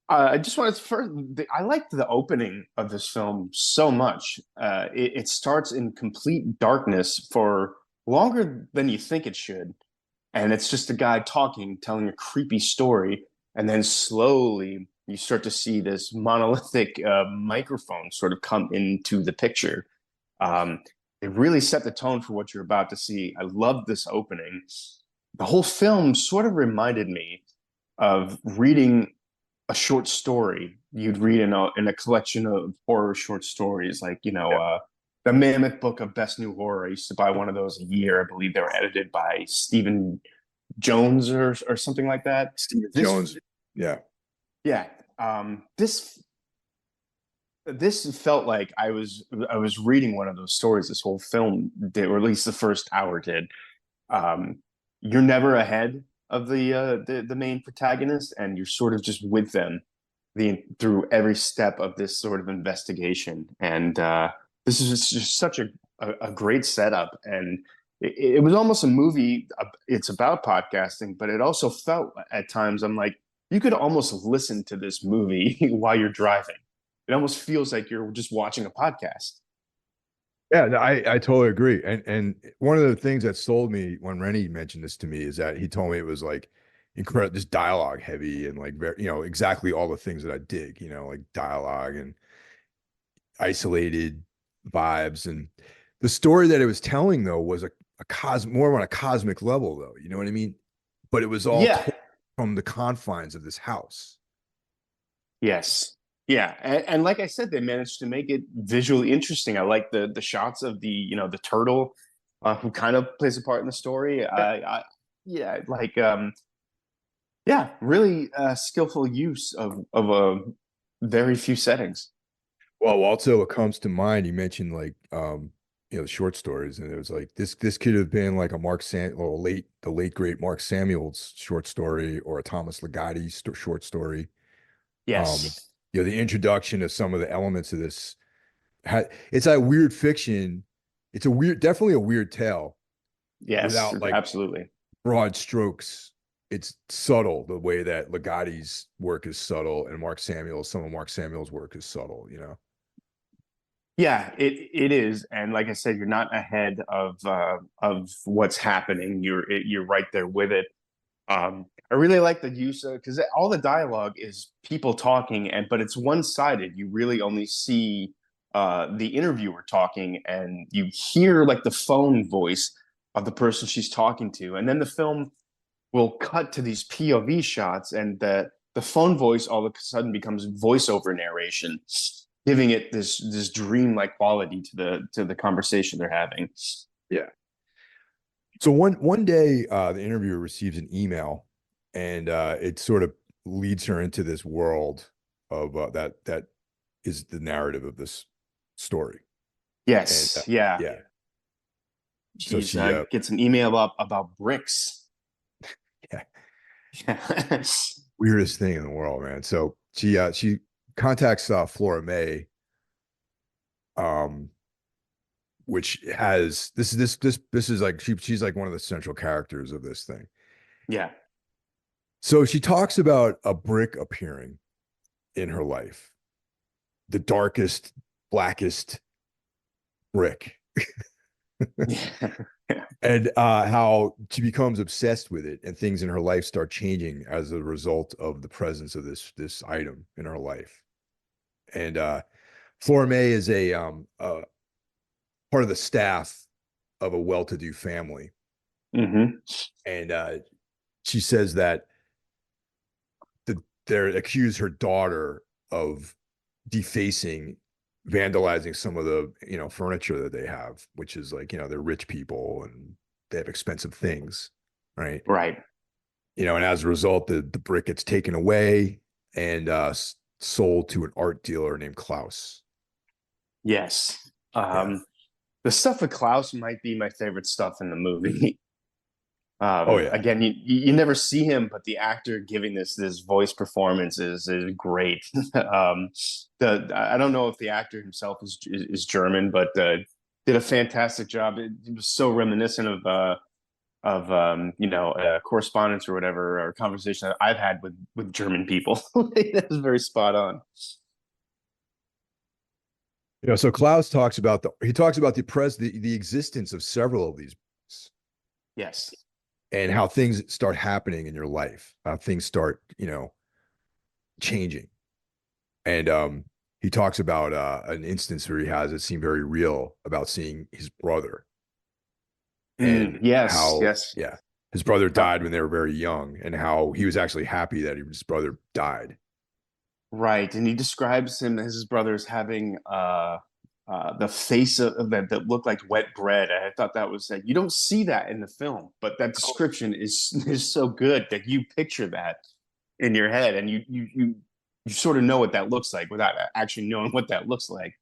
I just wanted to first. I liked the opening of this film so much. It starts in complete darkness for longer than you think it should, and it's just a guy talking, telling a creepy story, and then slowly you start to see this monolithic microphone sort of come into the picture. Um, it really set the tone for what you're about to see. I loved this opening. The whole film sort of reminded me of reading a short story you'd read in a collection of horror short stories, like the Mammoth Book of Best New Horror. I used to buy one of those a year. I believe they were edited by Stephen Jones or something like that. Stephen This, Jones. Yeah. yeah, this felt like I was reading one of those stories. This whole film did, or at least the first hour did. Um, you're never ahead of the main protagonist, and you're sort of just with them through every step of this sort of investigation. And this is just such a great setup, and it was almost a movie. It's about podcasting, but it also felt at times I'm like you could almost listen to this movie while you're driving. It almost feels like you're just watching a podcast. Yeah, no, I totally agree. And one of the things that sold me when Rennie mentioned this to me is that he told me it was like incredible, just dialogue heavy and like very, exactly all the things that I dig, like dialogue and isolated vibes. And the story that it was telling though was more on a cosmic level though, you know what I mean? But it was all Yeah. told from the confines of this house. Yes. Yeah. And like I said, they managed to make it visually interesting. I like the shots of the turtle who kind of plays a part in the story. Yeah, like yeah, really skillful use of very few settings. Well, also what comes to mind, you mentioned like short stories, and it was like this could have been like a or the late great Mark Samuel's short story or a Thomas Ligotti short story. Um, Yes. the introduction of some of the elements of this it's that weird fiction. It's definitely a weird tale Yes, without like absolutely. broad strokes. It's subtle the way that Ligotti's work is subtle and some of Mark Samuel's work is subtle. Yeah, it is, and like I said, you're not ahead of what's happening. You're right there with it. I really like the use of because all the dialogue is people talking, and but it's one sided. You really only see the interviewer talking, and you hear like the phone voice of the person she's talking to, and then the film will cut to these POV shots, and the phone voice all of a sudden becomes voiceover narration, giving it this dreamlike quality to the conversation they're having. Yeah. So one day, the interviewer receives an email, and it sort of leads her into this world of that is the narrative of this story. And Yes, yeah. yeah, so She's she gets an email up about bricks. yeah, Yeah. weirdest thing in the world, man. So she contacts Flora May, um, which has this is like she's like one of the central characters of this thing. Yeah. So she talks about a brick appearing in her life, the darkest, blackest brick, Yeah. and how she becomes obsessed with it, and things in her life start changing as a result of the presence of this item in her life. And Flora May is a part of the staff of a well-to-do family, Hmm. and she says that they accuse her daughter of defacing, vandalizing some of the furniture that they have, which is like they're rich people and they have expensive things, right? Right. And as a result, the brick gets taken away and sold to an art dealer named Klaus. Yes. Yeah. The stuff with Klaus might be my favorite stuff in the movie. Oh yeah. Again, you never see him, but the actor giving this voice performance is great. I don't know if the actor himself is German, but did a fantastic job. It was so reminiscent of correspondence or whatever or conversation that I've had with German people. That was very spot on. So Klaus talks about the existence of several of these books Yes. and how things start happening in your life, how things start, changing. And he talks about an instance where he has it seem very real about seeing his brother and Yes. how, Yes. yeah, his brother Uh, died when they were very young, and how he was actually happy that his brother died. right. And he describes him as his brother as having the face of that looked like wet bread. I thought that was like you don't see that in the film, but that description is so good that you picture that in your head, and you sort of know what that looks like without actually knowing what that looks like.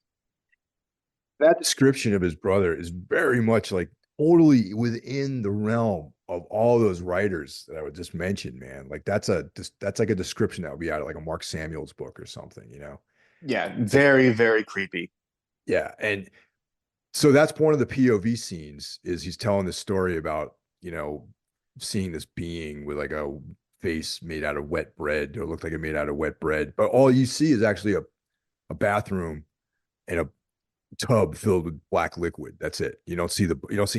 That description of his brother is very much like totally within the realm of all those writers that I would just mention, man. Like that's like a description that would be out of like a Mark Samuels book or something. Yeah, And very, very creepy. yeah, and so that's one of the POV scenes is he's telling the story about, seeing this being with like a face made out of wet bread, or looked like it made out of wet bread. But all you see is actually a bathroom and a tub filled with black liquid. That's it. You don't see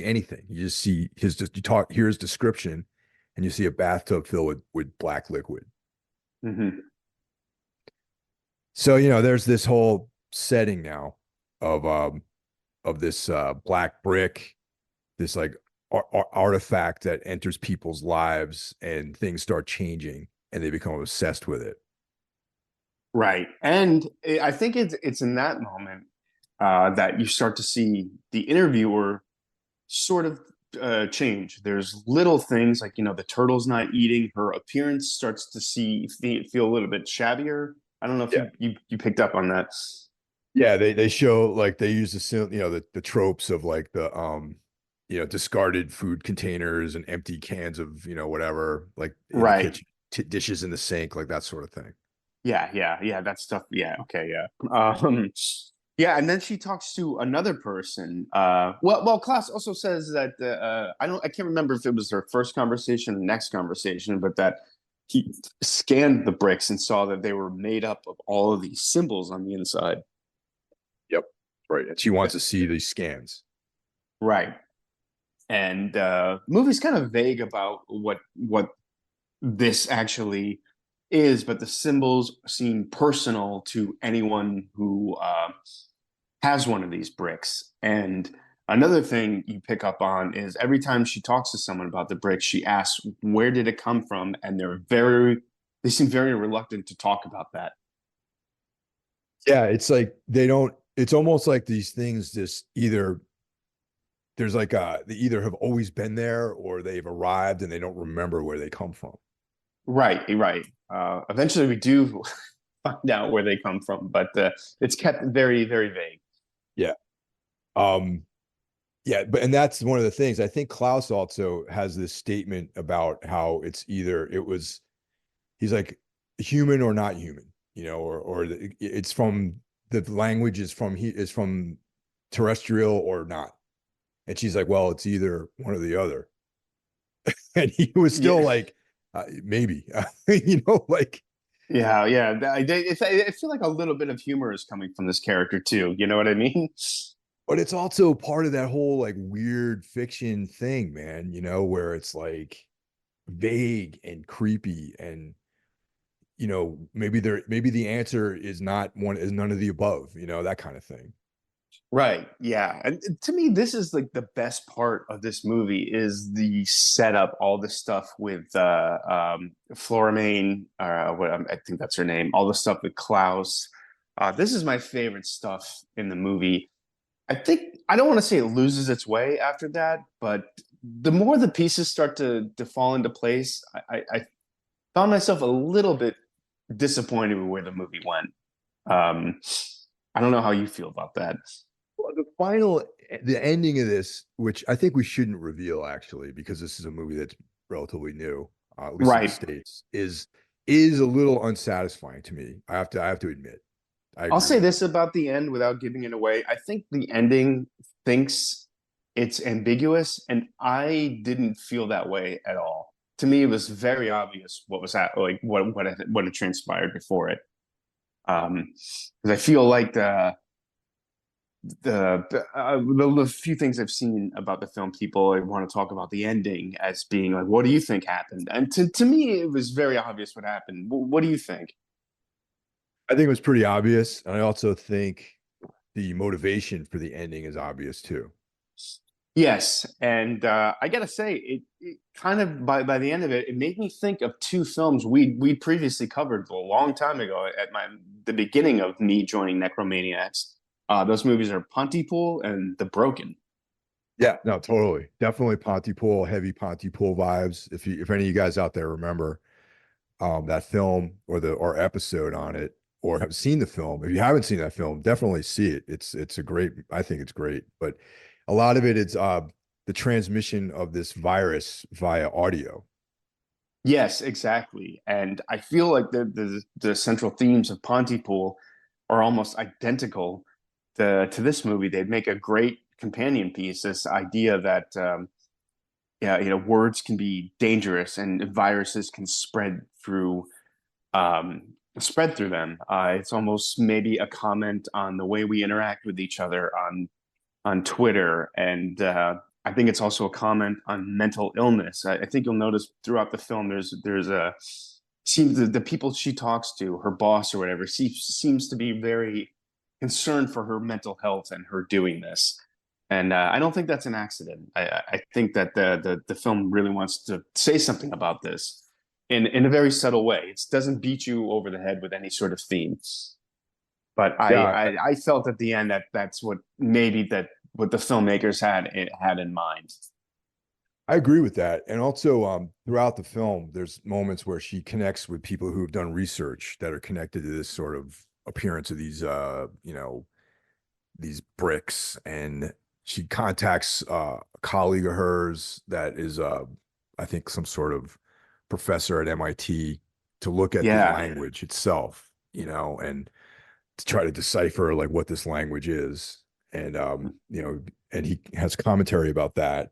anything. You just see hear his description, and you see a bathtub filled with black liquid. Hmm. So, there's this whole setting now of this black brick, this like artifact that enters people's lives, and things start changing and they become obsessed with it. Right. I think it's in that moment that you start to see the interviewer sort of change. There's little things like, the turtle's not eating. Her appearance starts to feel a little bit shabbier. I don't know if Yeah. you picked up on that. Yeah, they show like they use the tropes of like the discarded food containers and empty cans of whatever, like in the Right. kitchen, dishes in the sink, like that sort of thing. Yeah, yeah, yeah. That stuff. Yeah. Okay. Yeah. Yeah. And then she talks to another person. Klaus also says that I can't remember if it was their first conversation or next conversation, but that he scanned the bricks and saw that they were made up of all of these symbols on the inside. Yep. Right. And she wants to see these scans. Right. And movie's kind of vague about what this actually is, but the symbols seem personal to anyone who has one of these bricks. And another thing you pick up on is every time she talks to someone about the brick, she asks, "Where did it come from?" And they seem very reluctant to talk about that. Yeah, it's like they don't, it's almost like these things just either there's like they either have always been there or they've arrived and they don't remember where they come from. Right, right. Eventually, we do find out where they come from, but it's kept very, very vague. Yeah. Um, yeah, but and that's one of the things. I think Klaus also has this statement about how it's either it was he's like human or not human, or it's from the language is from terrestrial or not. And she's like, well, it's either one or the other. And he was still Yeah, like, maybe, like, yeah, yeah. I feel like a little bit of humor is coming from this character too. You know what I mean? but it's also part of that whole like weird fiction thing, man, where it's like vague and creepy and maybe the answer is none of the above, that kind of thing. Right. Yeah. And to me, this is like the best part of this movie is the setup, all the stuff with Florimane, I think that's her name, all the stuff with Klaus. This is my favorite stuff in the movie. I think I don't want to say it loses its way after that, but the more the pieces start to fall into place, I found myself a little bit disappointed with where the movie went. Um, I don't know how you feel about that. Well, the ending of this, which I think we shouldn't reveal actually, because this is a movie that's relatively new, at least in the Right. States, is a little unsatisfying to me. I have to admit. I I'll agree say with this about the end without giving it away. I think the ending thinks it's ambiguous, and I didn't feel that way at all. To me, it was very obvious what was like what had transpired before it. Because I feel like the few things I've seen about the film, people want to talk about the ending as being like, "What do you think happened?" And to me, it was very obvious what happened. What do you think? I think it was pretty obvious. And I also think the motivation for the ending is obvious too. Yes, and I gotta say, it kind of by the end of it, it made me think of two films we previously covered a long time ago at the beginning of me joining Necromaniacs. Those movies are Pontypool and The Broken. Yeah, no, totally. Definitely Pontypool, heavy Pontypool vibes. If any of you guys out there remember that film or episode on it or have seen the film, if you haven't seen that film, definitely see it. It's a great, I think it's great. But a lot of it is the transmission of this virus via audio. Yes, exactly. And I feel like the central themes of Pontypool are almost identical to this movie. They'd make a great companion piece. This idea that yeah, words can be dangerous and viruses can spread through them. It's almost maybe a comment on the way we interact with each other on Twitter, and I think it's also a comment on mental illness. I think you'll notice throughout the film, there's a seems the people she talks to, her boss or whatever, seems to be very concerned for her mental health and her doing this. And I don't think that's an accident. I think that the film really wants to say something about this in a very subtle way. It doesn't beat you over the head with any sort of theme. But Yeah, I felt at the end that that's what maybe that what the filmmakers had in mind. I agree with that. And also, throughout the film, there's moments where she connects with people who have done research that are connected to this sort of appearance of these bricks. And she contacts a colleague of hers that is, I think, some sort of professor at MIT to look at the Yeah. language itself, and to try to decipher like what this language is. And, and he has commentary about that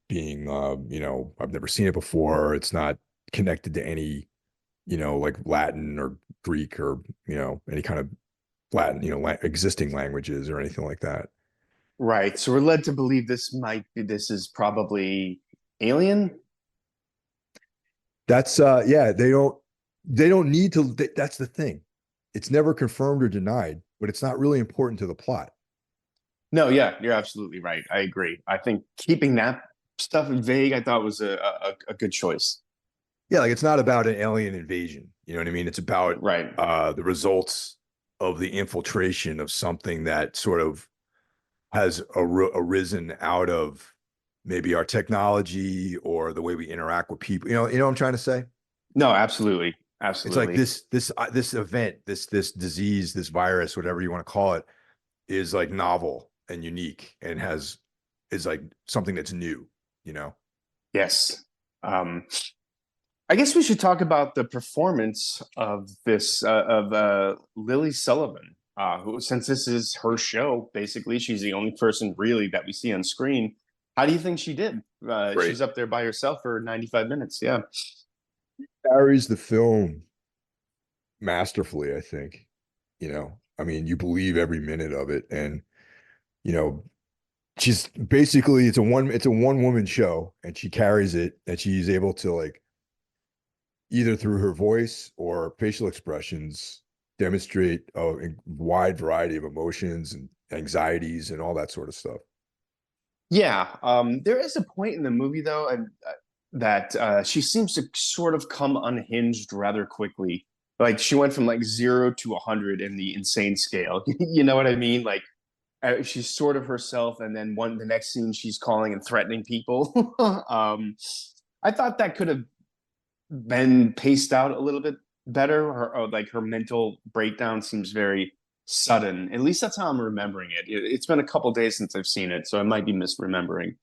being I've never seen it before. It's not connected to any, like Latin or Greek or, any kind of Latin, existing languages or anything like that. Right. So we're led to believe this is probably alien. That's yeah, they don't need to that's the thing. It's never confirmed or denied, but it's not really important to the plot. No, yeah, you're absolutely right. I agree. I think keeping that stuff vague, I thought was a good choice. Yeah, like it's not about an alien invasion. You know what I mean? It's about Right. the results of the infiltration of something that sort of has arisen out of maybe our technology or the way we interact with people. You know what I'm trying to say? No, absolutely. It's like Absolutely. this event, this disease, this virus, whatever you want to call it, is like novel and unique and is like something that's new, you know? Yes. Um, I guess we should talk about the performance of this of Lily Sullivan, who, since this is her show, basically she's the only person really that we see on screen. How do you think she did? Great. She's up there by herself for 95 minutes. Yeah. Carries the film masterfully, I think. I mean, you believe every minute of it. And, you know, she's basically it's a one woman show and she carries it and she's able to like either through her voice or facial expressions demonstrate a wide variety of emotions and anxieties and all that sort of stuff. Yeah. There is a point in the movie though, and that she seems to sort of come unhinged rather quickly. Like she went from like 0 to 100 in the insane scale. You know what I mean? Like she's sort of herself, and then the next scene she's calling and threatening people. I thought that could have been paced out a little bit better. Her mental breakdown seems very sudden. At least that's how I'm remembering it. It's been a couple days since I've seen it, so I might be misremembering.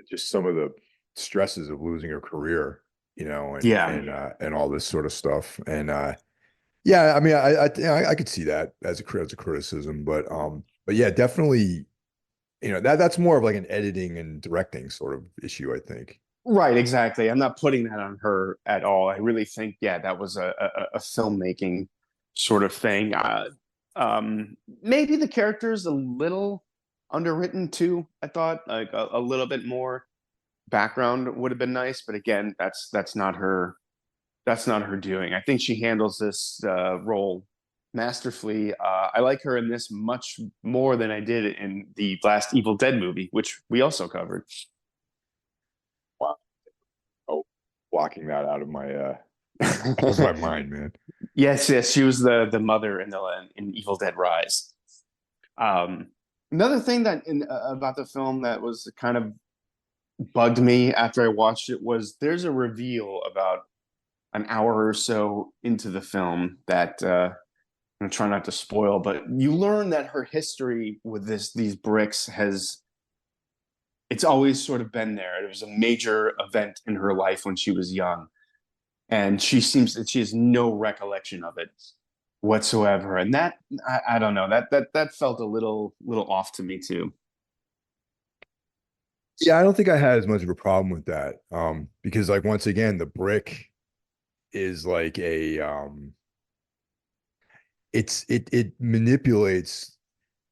Just some of the stresses of losing her career, and Yeah. and all this sort of stuff. And yeah, I mean, I could see that as a criticism, but yeah, definitely, that's more of like an editing and directing sort of issue, I think. Right, exactly. I'm not putting that on her at all. I really think, yeah, that was a filmmaking sort of thing. Maybe the character is a little underwritten too. I thought like a little bit more background would have been nice, but again, that's not her. That's not her doing. I think she handles this role masterfully. I like her in this much more than I did in the last Evil Dead movie, which we also covered. Wow. Oh, blocking that out of my out of my mind, man. Yes, yes, she was the mother in Evil Dead Rise. Um, Another thing about the film that was kind of bugged me after I watched it was there's a reveal about an hour or so into the film that I'm gonna try not to spoil, but you learn that her history with these bricks has it's always sort of been there. It was a major event in her life when she was young, and she has no recollection of it whatsoever. And that I don't know that felt a little off to me too. Yeah, I don't think I had as much of a problem with that. Because like once again, the brick is like it manipulates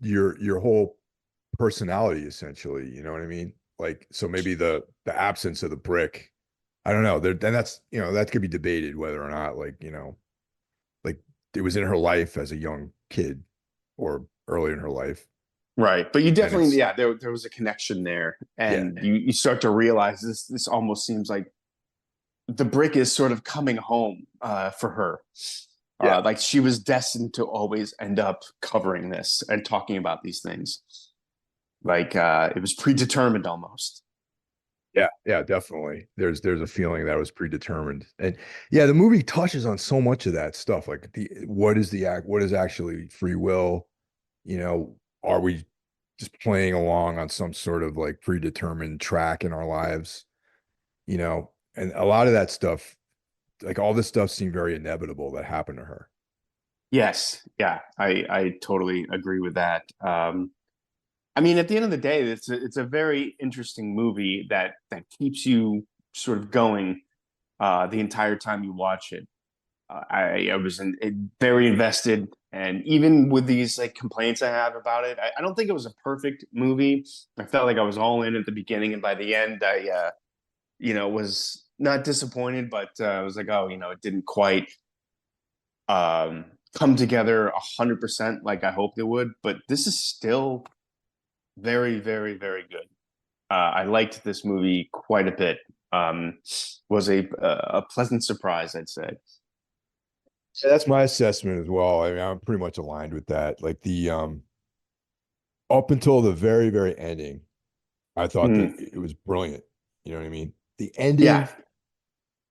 your whole personality essentially, you know what I mean? Like so maybe the absence of the brick, I don't know. There and that's that could be debated whether or not like it was in her life as a young kid or early in her life. Right, but you And definitely, it's yeah, there was a connection there, yeah, and you start to realize this almost seems like the brick is sort of coming home for her. yeah. Like she was destined to always end up covering this and talking about these things. Like it was predetermined almost. Yeah, yeah, definitely. There's a feeling that was predetermined. And yeah, the movie touches on so much of that stuff. Like what is actually free will? Are we just playing along on some sort of like predetermined track in our lives? And a lot of that stuff, like all this stuff seemed very inevitable that happened to her. Yes, yeah, I totally agree with that. I mean, at the end of the day, it's a very interesting movie that keeps you sort of going the entire time you watch it. I was very invested, and even with these like complaints I have about it, I don't think it was a perfect movie. I felt like I was all in at the beginning, and by the end, I was not disappointed, but I was like, oh, it didn't quite come together 100% like I hoped it would. But this is still very, very, very good. I liked this movie quite a bit. Was a pleasant surprise, I'd say. Yeah, that's my assessment as well. I mean, I'm pretty much aligned with that. Like the up until the very, very ending, I thought that Mm. it was brilliant. You know what I mean? The Yeah, ending,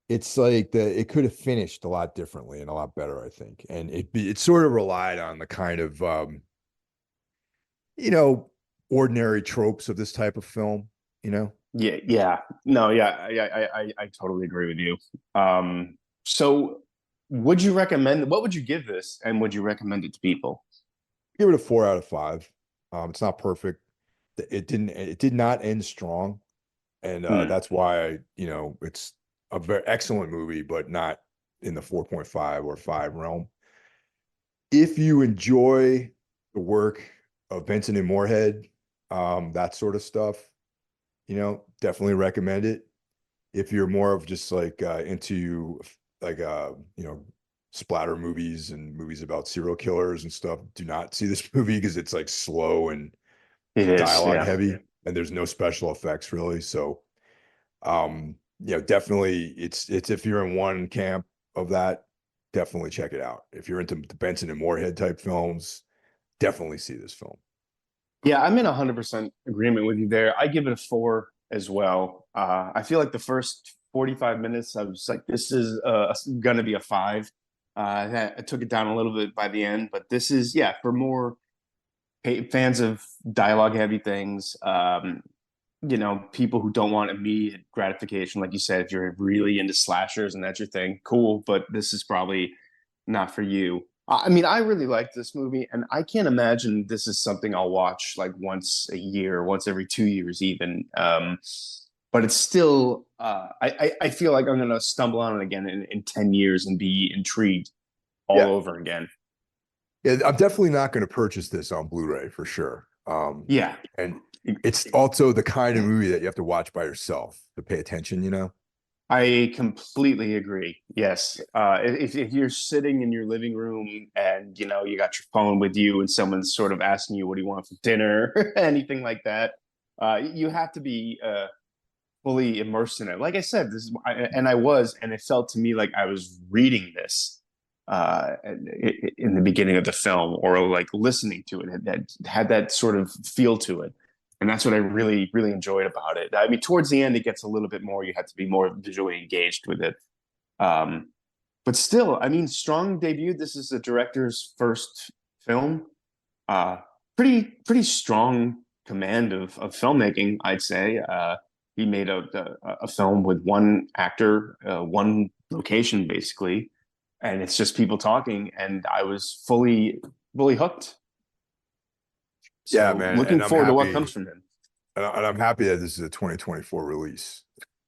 it's like it could have finished a lot differently and a lot better, I think. And it sort of relied on the kind of you know, ordinary tropes of this type of film, you know? yeah. No, yeah, I totally agree with you. So would you recommend, what would you give this, and would you recommend it to people? Give it a 4 out of 5. It's not perfect. It did not end strong. And Hmm. that's why, it's a very excellent movie, but not in the 4.5 or 5 realm. If you enjoy the work of Benson and Moorhead, that sort of stuff, definitely recommend it. If you're more of just like into like splatter movies and movies about serial killers and stuff, do not see this movie because it's like slow and It is, dialogue yeah. heavy and there's no special effects really. So definitely it's if you're in one camp of that, definitely check it out. If you're into the Benson and Moorhead type films, definitely see this film. Yeah, I'm in 100% agreement with you there. I give it a 4 as well. I feel like the first 45 minutes, I was like, this is gonna be a 5. I took it down a little bit by the end, but this is, yeah, for more fans of dialogue heavy things, people who don't want immediate gratification, like you said, if you're really into slashers and that's your thing, cool, but this is probably not for you. I mean, I really like this movie, and I can't imagine this is something I'll watch like once a year, once every 2 years, even. But it's still, I feel like I'm going to stumble on it again in 10 years and be intrigued all Yeah. over again. Yeah, I'm definitely not going to purchase this on Blu-ray for sure. Yeah. And it's also the kind of movie that you have to watch by yourself to pay attention. I completely agree. Yes. If you're sitting in your living room and you got your phone with you and someone's sort of asking you what do you want for dinner or anything like that, you have to be fully immersed in it. Like I said, and I was, and it felt to me like I was reading this in the beginning of the film, or like listening to it. It had that sort of feel to it, and that's what I really really enjoyed about it. I mean, towards the end, it gets a little bit more. You have to be more visually engaged with it. Um, but still, I mean, strong debut. This is the director's first film. Uh, pretty strong command of filmmaking, I'd say. He made a film with one actor, one location, basically, and it's just people talking, and I was fully hooked. Yeah, So man, looking and I'm forward to what happy, comes from him. and I'm happy that this is a 2024 release.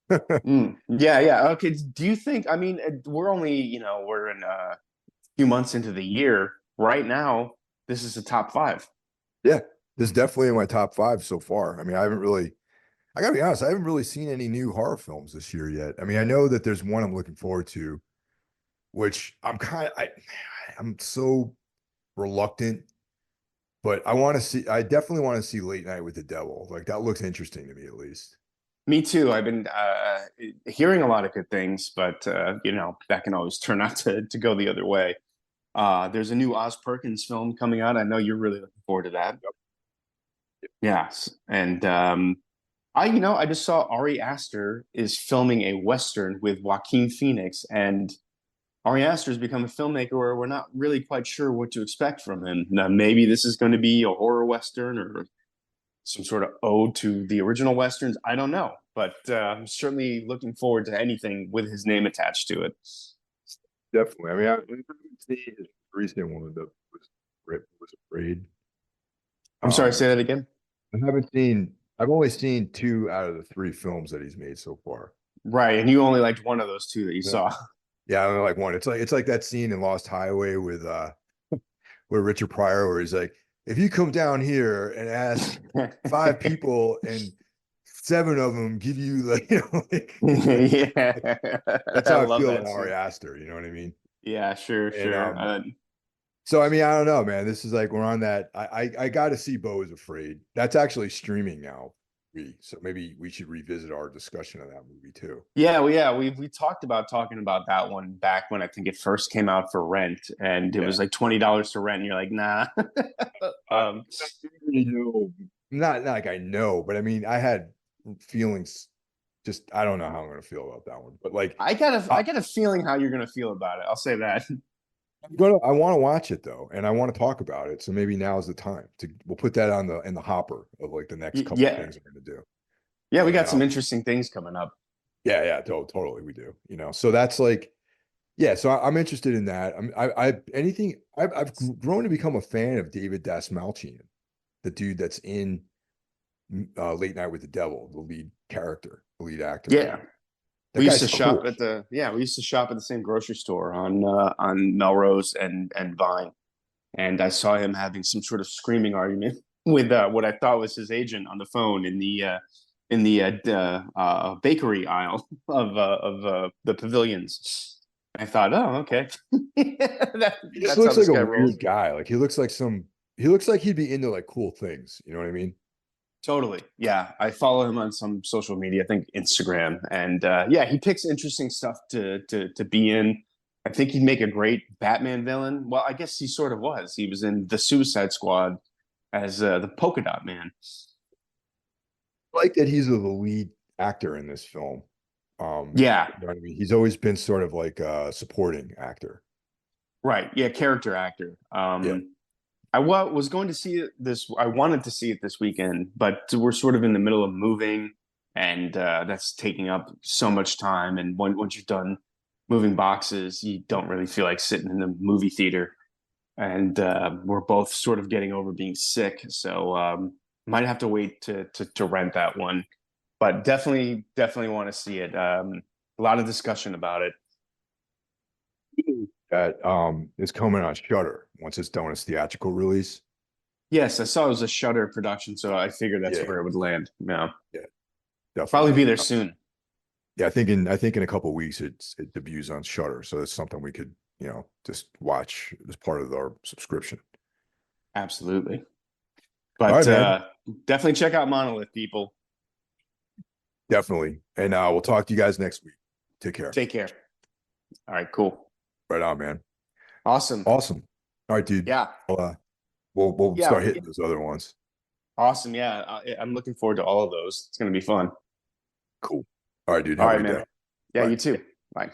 Yeah, yeah. Okay. Do you think? I mean, we're only we're in a few months into the year. Right now, this is the top 5. Yeah, this is definitely in my top 5 so far. I mean, I gotta be honest, I haven't really seen any new horror films this year yet. I mean, I know that there's one I'm looking forward to, which I'm so reluctant, but I definitely want to see Late Night with the Devil. Like that looks interesting to me at least. Me too. I've been hearing a lot of good things, but that can always turn out to go the other way. There's a new Oz Perkins film coming out. I know you're really looking forward to that. Yes, and I just saw Ari Aster is filming a Western with Joaquin Phoenix, and Ari Aster's become a filmmaker where we're not really quite sure what to expect from him. Now, maybe this is going to be a horror Western or some sort of ode to the original Westerns. I don't know, but I'm certainly looking forward to anything with his name attached to it. Definitely. I mean, I haven't seen his recent one that was afraid. I'm sorry, say Um, that again. I've only seen 2 out of the 3 films that he's made so far. Right, and you only liked one of those two that you Yeah. saw. Yeah, I only like one. It's like that scene in Lost Highway with where Richard Pryor, where he's like, if you come down here and ask five people and seven of them give you like, Yeah, that's I how I love feel that about Ari scene. Aster, you know what I mean? Yeah, sure, And sure. so I mean, I don't know, man. This is like we're on that. I got to see Beau is Afraid. That's actually streaming now. So maybe we should revisit our discussion of that movie too. Yeah, well, yeah, we talked about talking about that one back when I think it first came out for rent, and it Yeah. was like $20 to rent, and you're like, nah. I um, really know, not like I know, but I mean, I had feelings. Just I don't know how I'm gonna feel about that one, but like I I, got a feeling how you're gonna feel about it. I'll say that. I want to watch it though, and I want to talk about it. So maybe now is the time to. We'll put that on the in the hopper of like the next couple of Yeah, things I'm gonna do. yeah, we And got some interesting things coming up. yeah, totally, we do. So that's like, yeah. So I'm interested in that. I anything. I've grown to become a fan of David Dasmalchian, the dude that's in Late Night with the Devil, the lead character, the lead actor. Yeah, That guy's cool. we used to shop at the same grocery store on Melrose and Vine, and I saw him having some sort of screaming argument with what I thought was his agent on the phone in the bakery aisle of the pavilions. I thought, oh, okay, He just that's how looks like this a guy rolls. weird guy. Like he looks like some. He looks like he'd be into like cool things. You know what I mean? Totally. Yeah. I follow him on some social media, I think Instagram. And yeah, he picks interesting stuff to be in. I think he'd make a great Batman villain. Well, I guess he sort of was. He was in the Suicide Squad as the Polka Dot Man. I like that he's the lead actor in this film. Yeah. You know what I mean? He's always been sort of like a supporting actor. Right. Yeah. Character actor. Yeah. Was going to see it this. I wanted to see it this weekend, but we're sort of in the middle of moving, and that's taking up so much time. And once you're done moving boxes, you don't really feel like sitting in the movie theater. And we're both sort of getting over being sick, so might have to wait to rent that one. But definitely want to see it. A lot of discussion about it. That is coming on Shutter once it's done its theatrical release. Yes, I saw it was a Shutter production, so I figured that's Yeah, where it would land. Yeah, yeah, probably definitely. be there soon. Yeah, I think in a couple of weeks it debuts on Shutter, so that's something we could just watch as part of our subscription. Absolutely. All But right, man. definitely check out Monolith, people. Definitely. And we'll talk to you guys next week. Take care. Take care. All right, cool. Right on, man. Awesome. Awesome. All right, dude. Yeah. Well, we'll Yeah. start hitting those other ones. Awesome. Yeah. I'm looking forward to all of those. It's going to be fun. Cool. All right, dude. All Have a right, good man. day. Yeah, Bye. you too. Bye.